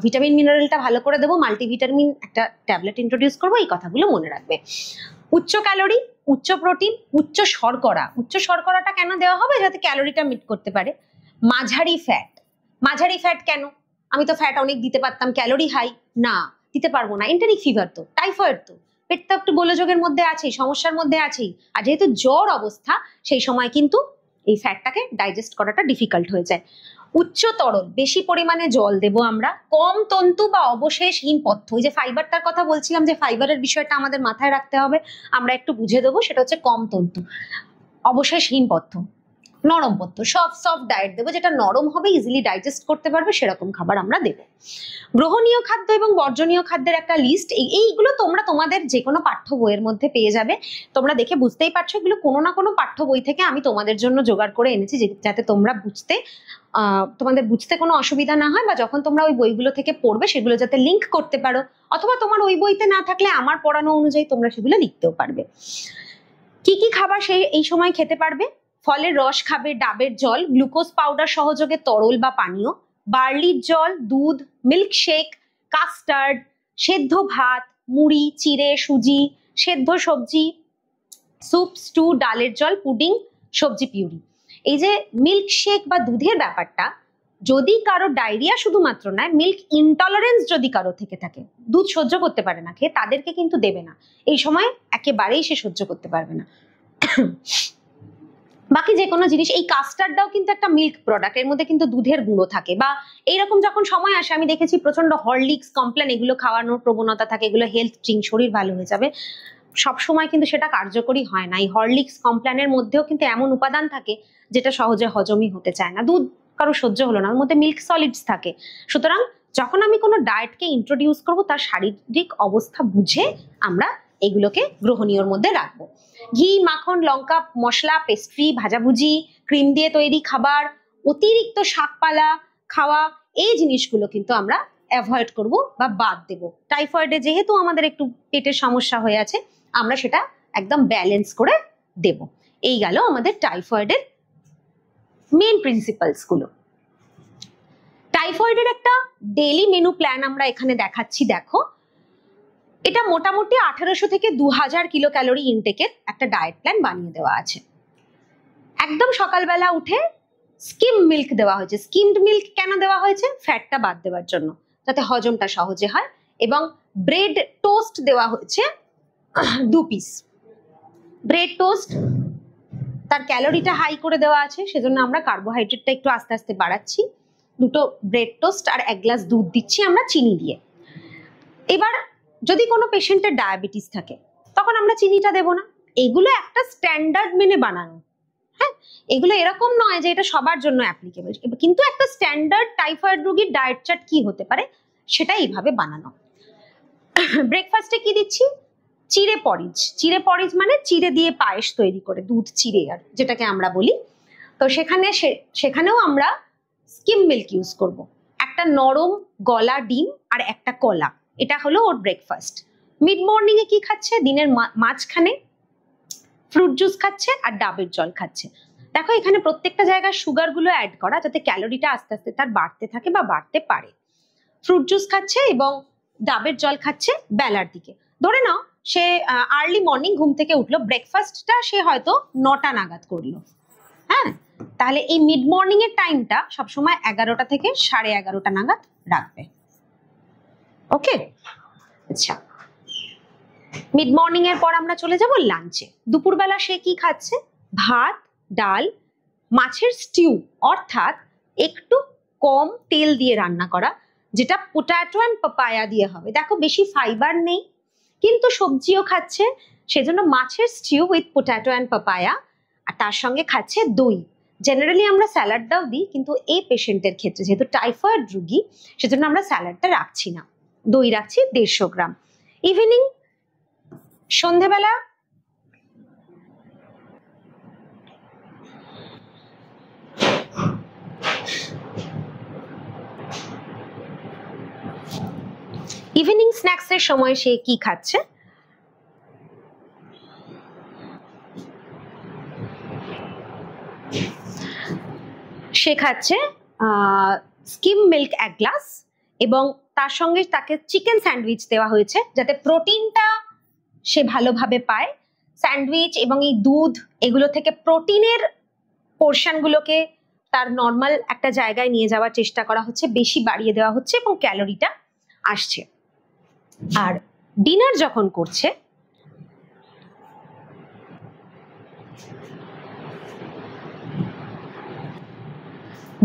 ভিটামিন মিনারেলটা ভালো করে দেবো, মাল্টিভিটামিন একটা ট্যাবলেট ইন্ট্রোডিউস করবো, এই কথাগুলো মনে রাখবে। উচ্চ ক্যালোরি, উচ্চ প্রোটিন, উচ্চ শর্করা। উচ্চ শর্করাটা কেন দেওয়া হবে? যাতে ক্যালোরিটা মিট করতে পারে। মাঝারি ফ্যাট। মাঝারি ফ্যাট কেন? আমি তো ফ্যাট অনেক দিতে পারতাম, ক্যালোরি হাই, না দিতে পারবো না, এন্টারিক ফিভার তো, টাইফয়েড তো, পেট তো একটু গোলযোগের মধ্যে আছেই, সমস্যার মধ্যে আছেই, আর যেহেতু জ্বর অবস্থা, সেই সময় কিন্তু এই ফ্যাটটাকে ডাইজেস্ট করাটা ডিফিকাল্ট হয়ে যায়। উচ্চ তরল, বেশি পরিমাণে জল দেব আমরা, কম তন্তু বা অবশেষহীন পথ্য। ওই যে ফাইবারটার কথা বলছিলাম, যে ফাইবারের বিষয়টা আমাদের মাথায় রাখতে হবে, আমরা একটু বুঝে দেবো, সেটা হচ্ছে কম তন্তু, অবশেষহীন পথ্য, নরম পথ্য, সফট ডায়েট দেবো, যেটা নরম হবে, ইজিলি ডাইজেস্ট করতে পারবে, সেরকম খাবার আমরা দেবো। গ্রহণীয় খাদ্য এবং বর্জনীয় খাদ্যের একটা লিস্ট, এইগুলো তোমরা তোমাদের যে কোনো পাঠ্য বইয়ের মধ্যে পেয়ে যাবে। তোমরা দেখে বুঝতেই পারছো, এগুলো কোনো না কোনো পাঠ্য বই থেকে আমি তোমাদের জন্য জোগাড় করে এনেছি, যাতে তোমরা তোমাদের বুঝতে কোনো অসুবিধা না হয়, বা যখন তোমরা ওই বইগুলো থেকে পড়বে সেগুলো যাতে লিঙ্ক করতে পারো, অথবা তোমার ওই বইতে না থাকলে আমার পড়ানো অনুযায়ী তোমরা সেগুলো লিখতেও পারবে। কি কি খাবার এই সময় খেতে পারবে? ফলের রস খাবে, ডাবের জল, গ্লুকোজ পাউডার সহযোগে তরল বা পানীয়, বার্লির জল, দুধ, মিল্ক শেক, কাস্টার্ড, সেদ্ধ ভাত, মুড়ি, চিড়ে, সুজি, সেদ্ধ সবজি, স্যুপ, স্টু, ডালের জল, পুডিং, সবজি পিউরি। এই যে মিল্ক শেক বা দুধের ব্যাপারটা, যদি কারো ডায়রিয়া শুধুমাত্র নয়, মিল্ক ইনটলারেন্স যদি কারো থেকে থাকে, দুধ সহ্য করতে পারে না খেয়ে, তাদেরকে কিন্তু দেবে না, এই সময় একেবারেই সে সহ্য করতে পারবে না। বাকি যে কোনো জিনিস, এই কাস্টার্ডটাও কিন্তু একটা মিল্ক প্রোডাক্ট, এর মধ্যে কিন্তু দুধের গুঁড়ো থাকে, বা এইরকম যখন সময় আসে, আমি দেখেছি প্রচন্ড হরলিক্স, কমপ্লেন এগুলো খাওয়ানোর প্রবণতা থাকে, এগুলো হেলথ ড্রিঙ্ক, শরীর ভালো হয়ে যাবে, সব সময় কিন্তু সেটা কার্যকরী হয় না। এই হরলিক্স, কমপ্লেনের মধ্যেও কিন্তু এমন উপাদান থাকে যেটা সহজে হজমই হতে চায় না। দুধ কারো সহ্য হলো না, ওর মধ্যে মিল্ক সলিডস থাকে। সুতরাং যখন আমি কোনো ডায়েটকে ইন্ট্রোডিউস করবো, তার শারীরিক অবস্থা বুঝে আমরা এগুলোকে গ্রহণীয়র মধ্যে রাখবো। ঘি, মাখন, লঙ্কা, মশলা, পেস্ট্রি, ভাজাভুজি, ক্রিম দিয়ে তৈরি খাবার, অতিরিক্ত শাকপালা খাওয়া, এই জিনিসগুলো কিন্তু আমরা অ্যাভয়েড করব বা বাদ দেব। টাইফয়েডে যেহেতু আমাদের একটু পেটের সমস্যা হয়ে আছে, আমরা সেটা একদম ব্যালেন্স করে দেব। এই গেল আমাদের টাইফয়েডের মেন প্রিন্সিপালস গুলো। টাইফয়েডের একটা ডেইলি মেনু প্ল্যান আমরা এখানে দেখাচ্ছি, দেখো। এটা মোটামুটি 1800 থেকে 2000 কিলো ক্যালোরি ইনটেকের একটা ডায়েট প্ল্যান বানিয়ে দেওয়া আছে। একদম সকালবেলা উঠে স্কিম মিল্ক দেওয়া হয়েছে। স্কিমড মিল্ক কেন দেওয়া হয়েছে? ফ্যাটটা বাদ দেওয়ার জন্য, যাতে হজমটা সহজে হয়। এবং ব্রেড টোস্ট দেওয়া হচ্ছে 2 পিস। ব্রেড টোস্ট তার ক্যালোরিটা হাই করে দেওয়া আছে, সেজন্য আমরা কার্বোহাইড্রেটটা একটু আস্তে আস্তে বাড়াচ্ছি। 2টো ব্রেড টোস্ট আর 1 গ্লাস দুধ দিচ্ছি আমরা চিনি দিয়ে। এবার যদি কোনো পেশেন্টের ডায়াবেটিস থাকে তখন আমরা চিনিটা দেব না। এগুলো একটা স্ট্যান্ডার্ড মেনে বানানো, হ্যাঁ, এগুলো এরকম নয় যে এটা সবার জন্য অ্যাপ্লিকেবল, কিন্তু একটা স্ট্যান্ডার্ড টাইফয়েড রোগীর ডায়েট চার্ট কি হতে পারে সেটা এইভাবে বানানো। ব্রেকফাস্টে কি দিচ্ছি? চিড়ে পরিজ। চিড়ে পরিজ মানে চিড়ে দিয়ে পায়েস তৈরি করে, দুধ চিড়ে আর যেটাকে আমরা বলি। তো সেখানেও আমরা স্কিম মিল্ক ইউজ করব। একটা নরম গলা ডিম আর একটা কলা, এটা হলো ওর ব্রেকফাস্ট। মিড মর্নিং এ কি খাচ্ছে? দিনের মাঝখানে ফ্রুট জুস খাচ্ছে আর ডাবের জল খাচ্ছে। দেখো এখানে প্রত্যেকটা জায়গায় সুগার গুলো অ্যাড করা, যাতে ক্যালোরিটা আস্তে আস্তে তার বাড়তে থাকে বা বাড়তে পারে। ফ্রুট জুস খাচ্ছে এবং ডাবের জল খাচ্ছে বেলার দিকে। ধরে নাও সে আর্লি মর্নিং ঘুম থেকে উঠলো, ব্রেকফাস্টটা সে হয়তো 9টা নাগাদ করলো, হ্যাঁ, তাহলে এই মিড মর্নিং এর টাইমটা সবসময় 11টা থেকে 11:30 নাগাদ রাখবে। ওকে, আচ্ছা, মিড মর্নিং এর পর আমরা চলে যাব লাঞ্চে। দুপুরবেলা সে কি খাচ্ছে? ভাত, ডাল, মাছের স্টিউ, অর্থাৎ একটু কম তেল দিয়ে রান্না করা, যেটা পোটাটো অ্যান্ড পাপায়া দিয়ে হবে। দেখো বেশি ফাইবার নেই কিন্তু সবজিও খাচ্ছে, সেজন্য মাছের stew with potato and papaya, আর তার সঙ্গে খাচ্ছে দই। জেনারেলি আমরা স্যালাডটাও দিই, কিন্তু এই পেশেন্টের ক্ষেত্রে যেহেতু টাইফয়েড রোগী সেজন্য আমরা স্যালাডটা রাখছি না, দই রাখছি 150 গ্রাম। ইভিনিং, সন্ধেবেলা ইভিনিং স্ন্যাক্সের সময় সে কি খাচ্ছে? সে খাচ্ছে স্কিম মিল্ক 1 গ্লাস এবং তার সঙ্গে তাকে চিকেন স্যান্ডউইচ দেওয়া হয়েছে যাতে প্রোটিনটা সে ভালোভাবে পায়। স্যান্ডউইচ এবং এই দুধ এগুলো থেকে প্রোটিনের পোর্শনগুলোকে তার নর্মাল একটা জায়গায় নিয়ে যাওয়ার চেষ্টা করা হচ্ছে, বেশি বাড়িয়ে দেওয়া হচ্ছে এবং ক্যালোরিটা আসছে। আর ডিনার যখন করছে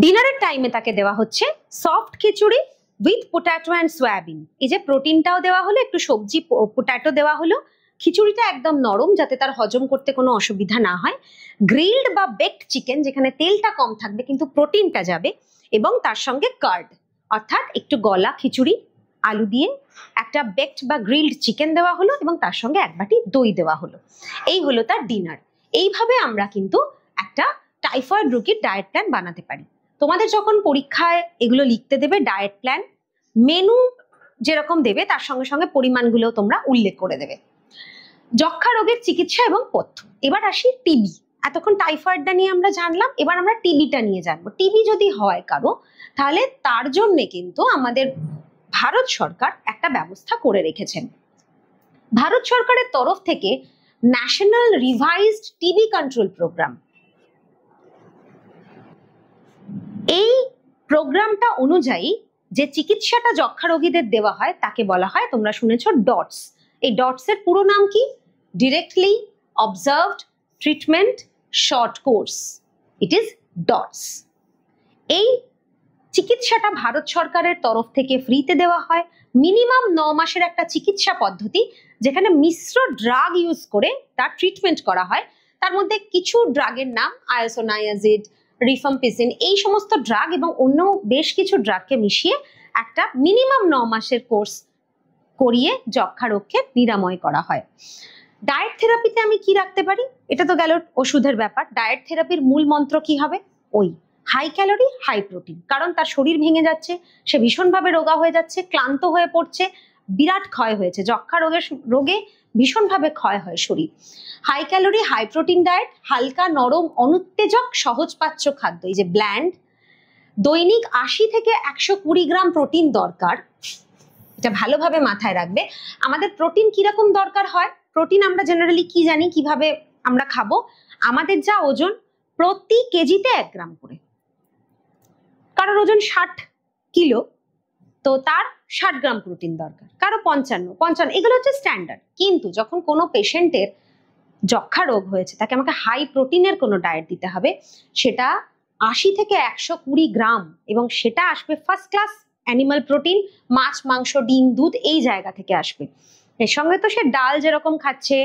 ডিনারের টাইমে তাকে দেওয়া হচ্ছে soft khichuri with potato and soybean. এই যে প্রোটিনটাও দেওয়া হলো, একটু সবজি পোটাটো দেওয়া হলো, খিচুড়িটা একদম নরম যাতে তার হজম করতে কোনো অসুবিধা না হয়, গ্রিলড বা বেকড চিকেন যেখানে তেলটা কম থাকবে কিন্তু প্রোটিনটা যাবে, এবং তার সঙ্গে কার্ড অর্থাৎ একটু গলা খিচুড়ি আলু দিয়ে একটা বেকড বা গ্রিলড চিকেন দেওয়া হলো এবং তার সঙ্গে 1 বাটি দই দেওয়া হলো। এই হলো তার ডিনার। এইভাবে আমরা কিন্তু একটা টাইফয়েড রোগীর ডায়েট প্ল্যান বানাতে পারি। তোমাদের যখন পরীক্ষায় এগুলো লিখতে দেবে ডায়েট প্ল্যান, মেনু যেরকম দেবে তার সঙ্গে সঙ্গে পরিমাণগুলো তোমরা উল্লেখ করে দেবে। যক্ষা রোগের চিকিৎসা এবং পথ্য। এবার আসি টিবি। এতক্ষণ টাইফয়েডটা নিয়ে আমরা জানলাম, এবার আমরা টিবিটা নিয়ে জানবো। টিবি যদি হয় কারো, তাহলে তার জন্য কিন্তু আমাদের ভারত সরকার একটা ব্যবস্থা করে রেখেছেন। ভারত সরকারের তরফ থেকে national revised TB control programme, এই প্রোগ্রামটা অনুযায়ী যে চিকিৎসাটা যক্ষা রোগীদের দেওয়া হয় তাকে বলা হয়, তোমরা শুনেছো, ডটস। এই ডটস এর পুরো নাম কি? Directly observed treatment short course, it is dots. এই চিকিৎসাটা ভারত সরকারের তরফ থেকে ফ্রিতে দেওয়া হয়। মিনিমাম 9 মাসের একটা চিকিৎসা পদ্ধতি যেখানে মিশ্র ড্রাগ ইউজ করে তার ট্রিটমেন্ট করা হয়। তার মধ্যে কিছু ড্রাগের নাম আয়োসোনায়াজিড, রিফাম্পিসিন, এই সমস্ত ড্রাগ এবং অন্য বেশ কিছু ড্রাগকে মিশিয়ে একটা মিনিমাম 9 মাসের কোর্স করিয়ে যক্ষা রোগকে নিরাময় করা হয়। ডায়েট থেরাপিতে আমি কি রাখতে পারি? এটা তো গেল ওষুধের ব্যাপার। ডায়েট থেরাপির মূল মন্ত্র কি হবে? ওই হাই ক্যালোরি হাই প্রোটিন, কারণ তার শরীর ভেঙে যাচ্ছে, সে ভীষণভাবে রোগা হয়ে যাচ্ছে, ক্লান্ত হয়ে পড়ছে, বিরাট ক্ষয় হয়েছে। যক্ষা রোগে ভীষণভাবে ক্ষয় হয় শরীর। High calorie high protein diet, হালকা নরম অনুত্তেজক সহজপাচ্য খাদ্য, এই যে ব্ল্যান্ড, দৈনিক 80 থেকে 120 গ্রাম প্রোটিন দরকার। এটা ভালোভাবে মাথায় রাখবে। আমাদের প্রোটিন কিরকম দরকার হয়? প্রোটিন আমরা জেনারেলি কি জানি, কিভাবে আমরা খাবো? আমাদের যা ওজন, প্রতি কেজিতে 1 গ্রাম করে। কারোর ওজন 60 কিলো, তো তার 60 গ্রাম প্রোটিন দরকার, কারো 55, এগুলো হচ্ছে স্ট্যান্ডার্ড। কিন্তু যখন কোনো পেশেন্টের যক্ষা রোগ হয়েছে, তাকে আমাকে হাই প্রোটিনের কোনো ডায়েট দিতে হবে, সেটা 80 থেকে 120 গ্রাম, এবং সেটা আসবে ফার্স্ট ক্লাস অ্যানিমাল প্রোটিন, মাছ, মাংস, ডিম, দুধ এই জায়গা থেকে আসবে। এর সঙ্গে তো সে ডাল যেরকম খাচ্ছে,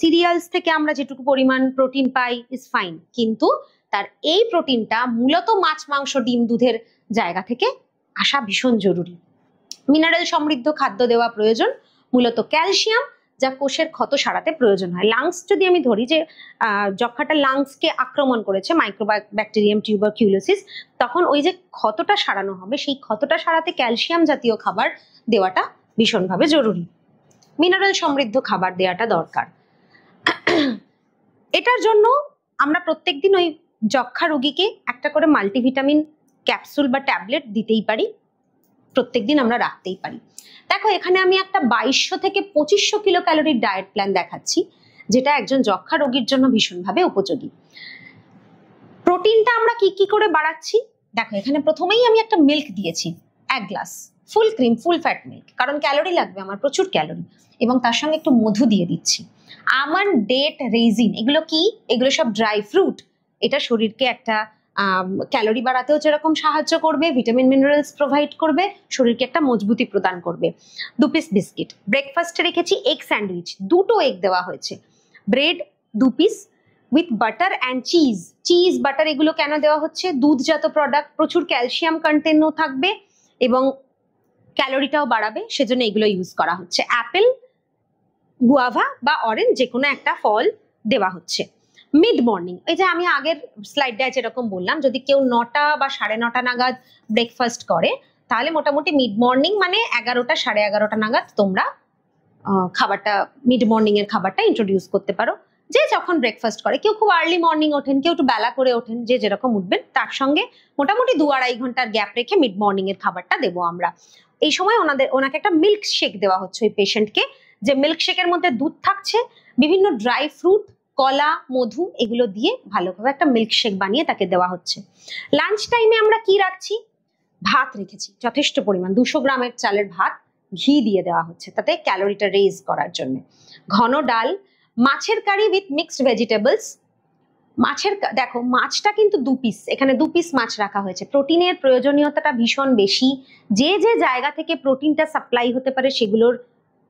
সিরিয়ালস থেকে আমরা যেটুকু পরিমাণ প্রোটিন পাই ইজ ফাইন, কিন্তু তার এই প্রোটিনটা মূলত মাছ, মাংস, ডিম, দুধের জায়গা থেকে আসা ভীষণ জরুরি। মিনারেল সমৃদ্ধ খাদ্য দেওয়া প্রয়োজন, মূলত ক্যালসিয়াম, যা কোষের ক্ষত সারাতে প্রয়োজন হয়। লাংস যদি আমি ধরি যে যক্ষাটা লাংসকে আক্রমণ করেছে মাইক্রোব্যাকটেরিয়াম টিউবারকিউলোসিস, তখন ওই যে ক্ষতটা সারানো হবে, সেই ক্ষতটা সারাতে ক্যালসিয়াম জাতীয় খাবার দেওয়াটা ভীষণভাবে জরুরি। মিনারেল সমৃদ্ধ খাবার দেওয়াটা দরকার। এটার জন্য আমরা প্রত্যেকদিন ওই যক্ষা রোগীকে একটা করে মাল্টিভিটামিন ক্যাপসুল বা ট্যাবলেট দিতেই পারি, প্রত্যেকদিন আমরা রাখতেই পারি। দেখো এখানে আমি একটা 2200 থেকে 2500 কিলো ক্যালোরির ডায়েট প্ল্যান দেখাচ্ছি, যেটা একজন যক্ষা রোগীর জন্য ভীষণভাবে উপযোগী। প্রোটিনটা আমরা কি কি করে বাড়াচ্ছি দেখো, এখানে প্রথমেই আমি একটা মিল্ক দিয়েছি 1 glass, full cream, full fat milk, কারণ ক্যালোরি লাগবে আমার, প্রচুর ক্যালোরি, এবং তার সঙ্গে একটু মধু দিয়ে দিচ্ছি। আমন্ড, ডেট, রেজিন, এগুলো কি? এগুলো সব ড্রাই ফ্রুট। এটা শরীরকে একটা ক্যালোরি বাড়াতেও যেরকম সাহায্য করবে, ভিটামিন মিনারেলস প্রোভাইড করবে, শরীরকে একটা মজবুতি প্রদান করবে। 2 পিস বিস্কিট। ব্রেকফাস্টে রেখেছি এগ স্যান্ডউইচ, 2টো এগ দেওয়া হয়েছে। Bread 2 piece with butter and cheese. Cheese, butter এগুলো কেন দেওয়া হচ্ছে? দুধজাত প্রোডাক্ট, প্রচুর ক্যালসিয়াম কন্টেন্টও থাকবে এবং ক্যালোরিটাও বাড়াবে, সেজন্য এগুলো ইউজ করা হচ্ছে। অ্যাপেল, গুয়াভা বা অরেঞ্জ, যে কোনো একটা ফল দেওয়া হচ্ছে। মিড মর্নিং, এই যে আমি আগের স্লাইডটায় যেরকম বললাম, যদি কেউ 9টা বা 9:30 নাগাদ ব্রেকফাস্ট করে, তাহলে মোটামুটি মিড মর্নিং মানে 11টা 11:30 নাগাদ তোমরা খাবারটা, মিড মর্নিং এর খাবারটা ইন্ট্রোডিউস করতে পারো। যে যখন ব্রেকফাস্ট করে, কেউ খুব আর্লি মর্নিং ওঠেন, কেউ একটু বেলা করে ওঠেন, যে যেরকম উঠবেন, তার সঙ্গে মোটামুটি 2-2.5 ঘন্টার গ্যাপ রেখে মিড মর্নিং এর খাবারটা দেবো আমরা। এই সময় ওনাকে একটা মিল্ক শেক দেওয়া হচ্ছে ওই পেশেন্টকে, যে মিল্ক শেকের মধ্যে দুধ থাকছে, বিভিন্ন ড্রাই ফ্রুট, কলা, মধু, এগুলো দিয়ে ভালোভাবে একটা মিল্ক শেক বানিয়ে তাকে দেওয়া হচ্ছে। লাঞ্চ টাইমে আমরা কি রাখছি? ভাত রেখেছি যথেষ্ট পরিমাণ, 200 গ্রামের চালের ভাত, ঘি দিয়ে দেওয়া হচ্ছে তাতে ক্যালোরিটা রেজ করার জন্য। ঘন ডাল, মাছের কারি উইথ মিক্সড ভেজিটেবলস। দেখো মাছটা কিন্তু 2 পিস, এখানে 2 পিস মাছ রাখা হয়েছে। প্রোটিনের প্রয়োজনীয়তাটা ভীষণ বেশি, যে যে জায়গা থেকে প্রোটিনটা সাপ্লাই হতে পারে সেগুলোর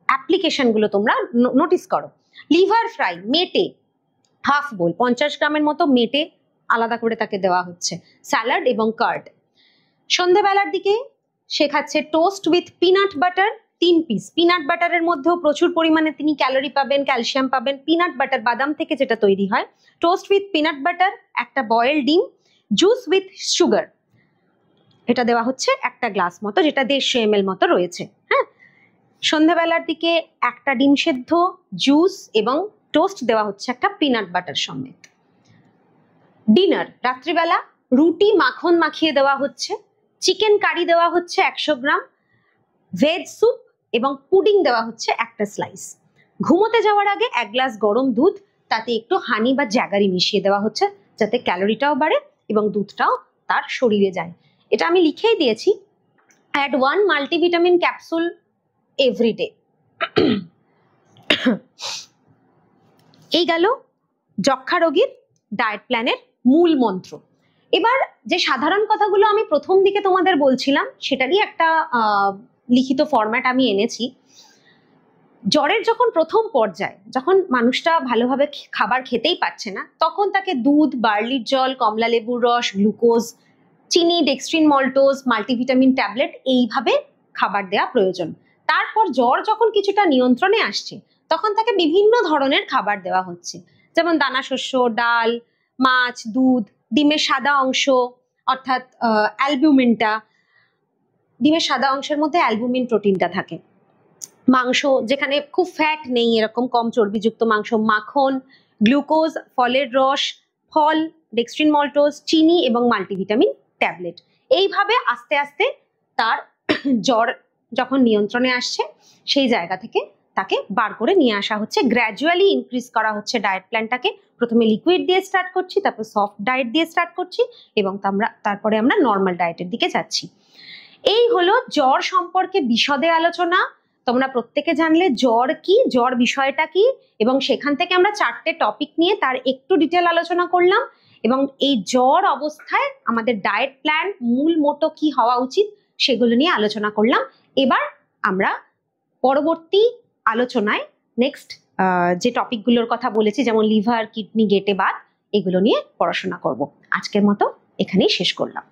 অ্যাপ্লিকেশনগুলো তোমরা নোটিস করো। লিভার ফ্রাই, মেটে হাফ বোল, 50 গ্রামের মতো মেটে আলাদা করে তাকে দেওয়া হচ্ছে। স্যালাড এবং কার্ড। সন্ধেবেলার দিকে শেখাচ্ছে toast with peanut butter, 3 piece. Peanut বাটারের মধ্যেও প্রচুর পরিমাণে তিনি ক্যালোরি পাবেন, ক্যালসিয়াম পাবেন। পিনাট বাটার, বাদাম থেকে যেটা তৈরি হয়। টোস্ট উইথ পিনাট বাটার, একটা বয়েল ডিম, জুস উইথ সুগার, এটা দেওয়া হচ্ছে 1 গ্লাস মতো, যেটা 150 ml মতো রয়েছে। হ্যাঁ, সন্ধ্যাবেলার দিকে একটা ডিম সেদ্ধ, জুস এবং টোস্ট দেওয়া হচ্ছে একটা পিনাট বাটার সমেত। ডিনার, রাত্রিবেলা রুটি মাখন মাখিয়ে দেওয়া হচ্ছে, চিকেন কারি দেওয়া হচ্ছে 100 গ্রাম, ভেজ স্যুপ এবং পুডিং দেওয়া হচ্ছে 1টা স্লাইস। ঘুমোতে যাওয়ার আগে 1 গ্লাস গরম দুধ, তাতে একটু হানি বা জ্যাগারি মিশিয়ে দেওয়া হচ্ছে, যাতে ক্যালোরিটাও বাড়ে এবং দুধটাও তার শরীরে যায়। এটা আমি লিখেই দিয়েছি, অ্যাড 1 মাল্টিভিটামিন ক্যাপসুল এভরিডে। এই গেল যক্ষা রোগীর ডায়েট প্ল্যানের মূল মন্ত্র। এবার যে সাধারণ কথাগুলো আমি প্রথম দিকে তোমাদের বলছিলাম, সেটারই একটা লিখিত ফরম্যাট আমি এনেছি। জ্বরের যখন প্রথম পর্যায়ে, যখন মানুষটা ভালোভাবে খাবার খেতেই পাচ্ছে না, তখন তাকে দুধ, বার্লির জল, কমলা লেবুর রস, গ্লুকোজ, চিনি, ডেক্সট্রিন মল্টোজ, মাল্টিভিটামিন ট্যাবলেট, এইভাবে খাবার দেওয়া প্রয়োজন। তারপর জ্বর যখন কিছুটা নিয়ন্ত্রণে আসছে, তখন তাকে বিভিন্ন ধরনের খাবার দেওয়া হচ্ছে, যেমন দানাশস্য, ডাল, মাছ, দুধ, ডিমের সাদা অংশ, অর্থাৎ অ্যালবুমিনটা, ডিমের সাদা অংশের মধ্যে অ্যালবুমিন প্রোটিনটা থাকে। মাংস, যেখানে খুব ফ্যাট নেই, এরকম কম চর্বিযুক্ত মাংস, মাখন, গ্লুকোজ, ফলের রস, ফল, ডেক্সট্রিন মল্টোজ, চিনি এবং মাল্টিভিটামিন ট্যাবলেট। এইভাবে আস্তে আস্তে তার জ্বর যখন নিয়ন্ত্রণে আসছে, সেই জায়গা থেকে তাকে বার করে নিয়ে আসা হচ্ছে। গ্র্যাজুয়ালি ইনক্রিজ করা হচ্ছে ডায়েট প্ল্যানটাকে। প্রথমে লিকুইড দিয়ে স্টার্ট করছি, তারপর সফট ডায়েট দিয়ে স্টার্ট করছি এবং তারপরে আমরা নর্মাল ডায়েটের দিকে যাচ্ছি। এই হলো জ্বর সম্পর্কে বিশদে আলোচনা। তোমরা প্রত্যেকে জানলে জ্বর কি, জ্বর বিষয়টা কি, এবং সেখান থেকে আমরা 4টে টপিক নিয়ে তার একটু ডিটেল আলোচনা করলাম। এবং এই জ্বর অবস্থায় আমাদের ডায়েট প্ল্যান, মূল মোটো কি হওয়া উচিত সেগুলো নিয়ে আলোচনা করলাম। এবার আমরা পরবর্তী আলোচনায় নেক্সট যে টপিকগুলোর কথা বলেছি, যেমন লিভার, কিডনি, গেটে বাত, এগুলো নিয়ে পড়াশোনা করব। আজকের মতো এখানেই শেষ করলাম।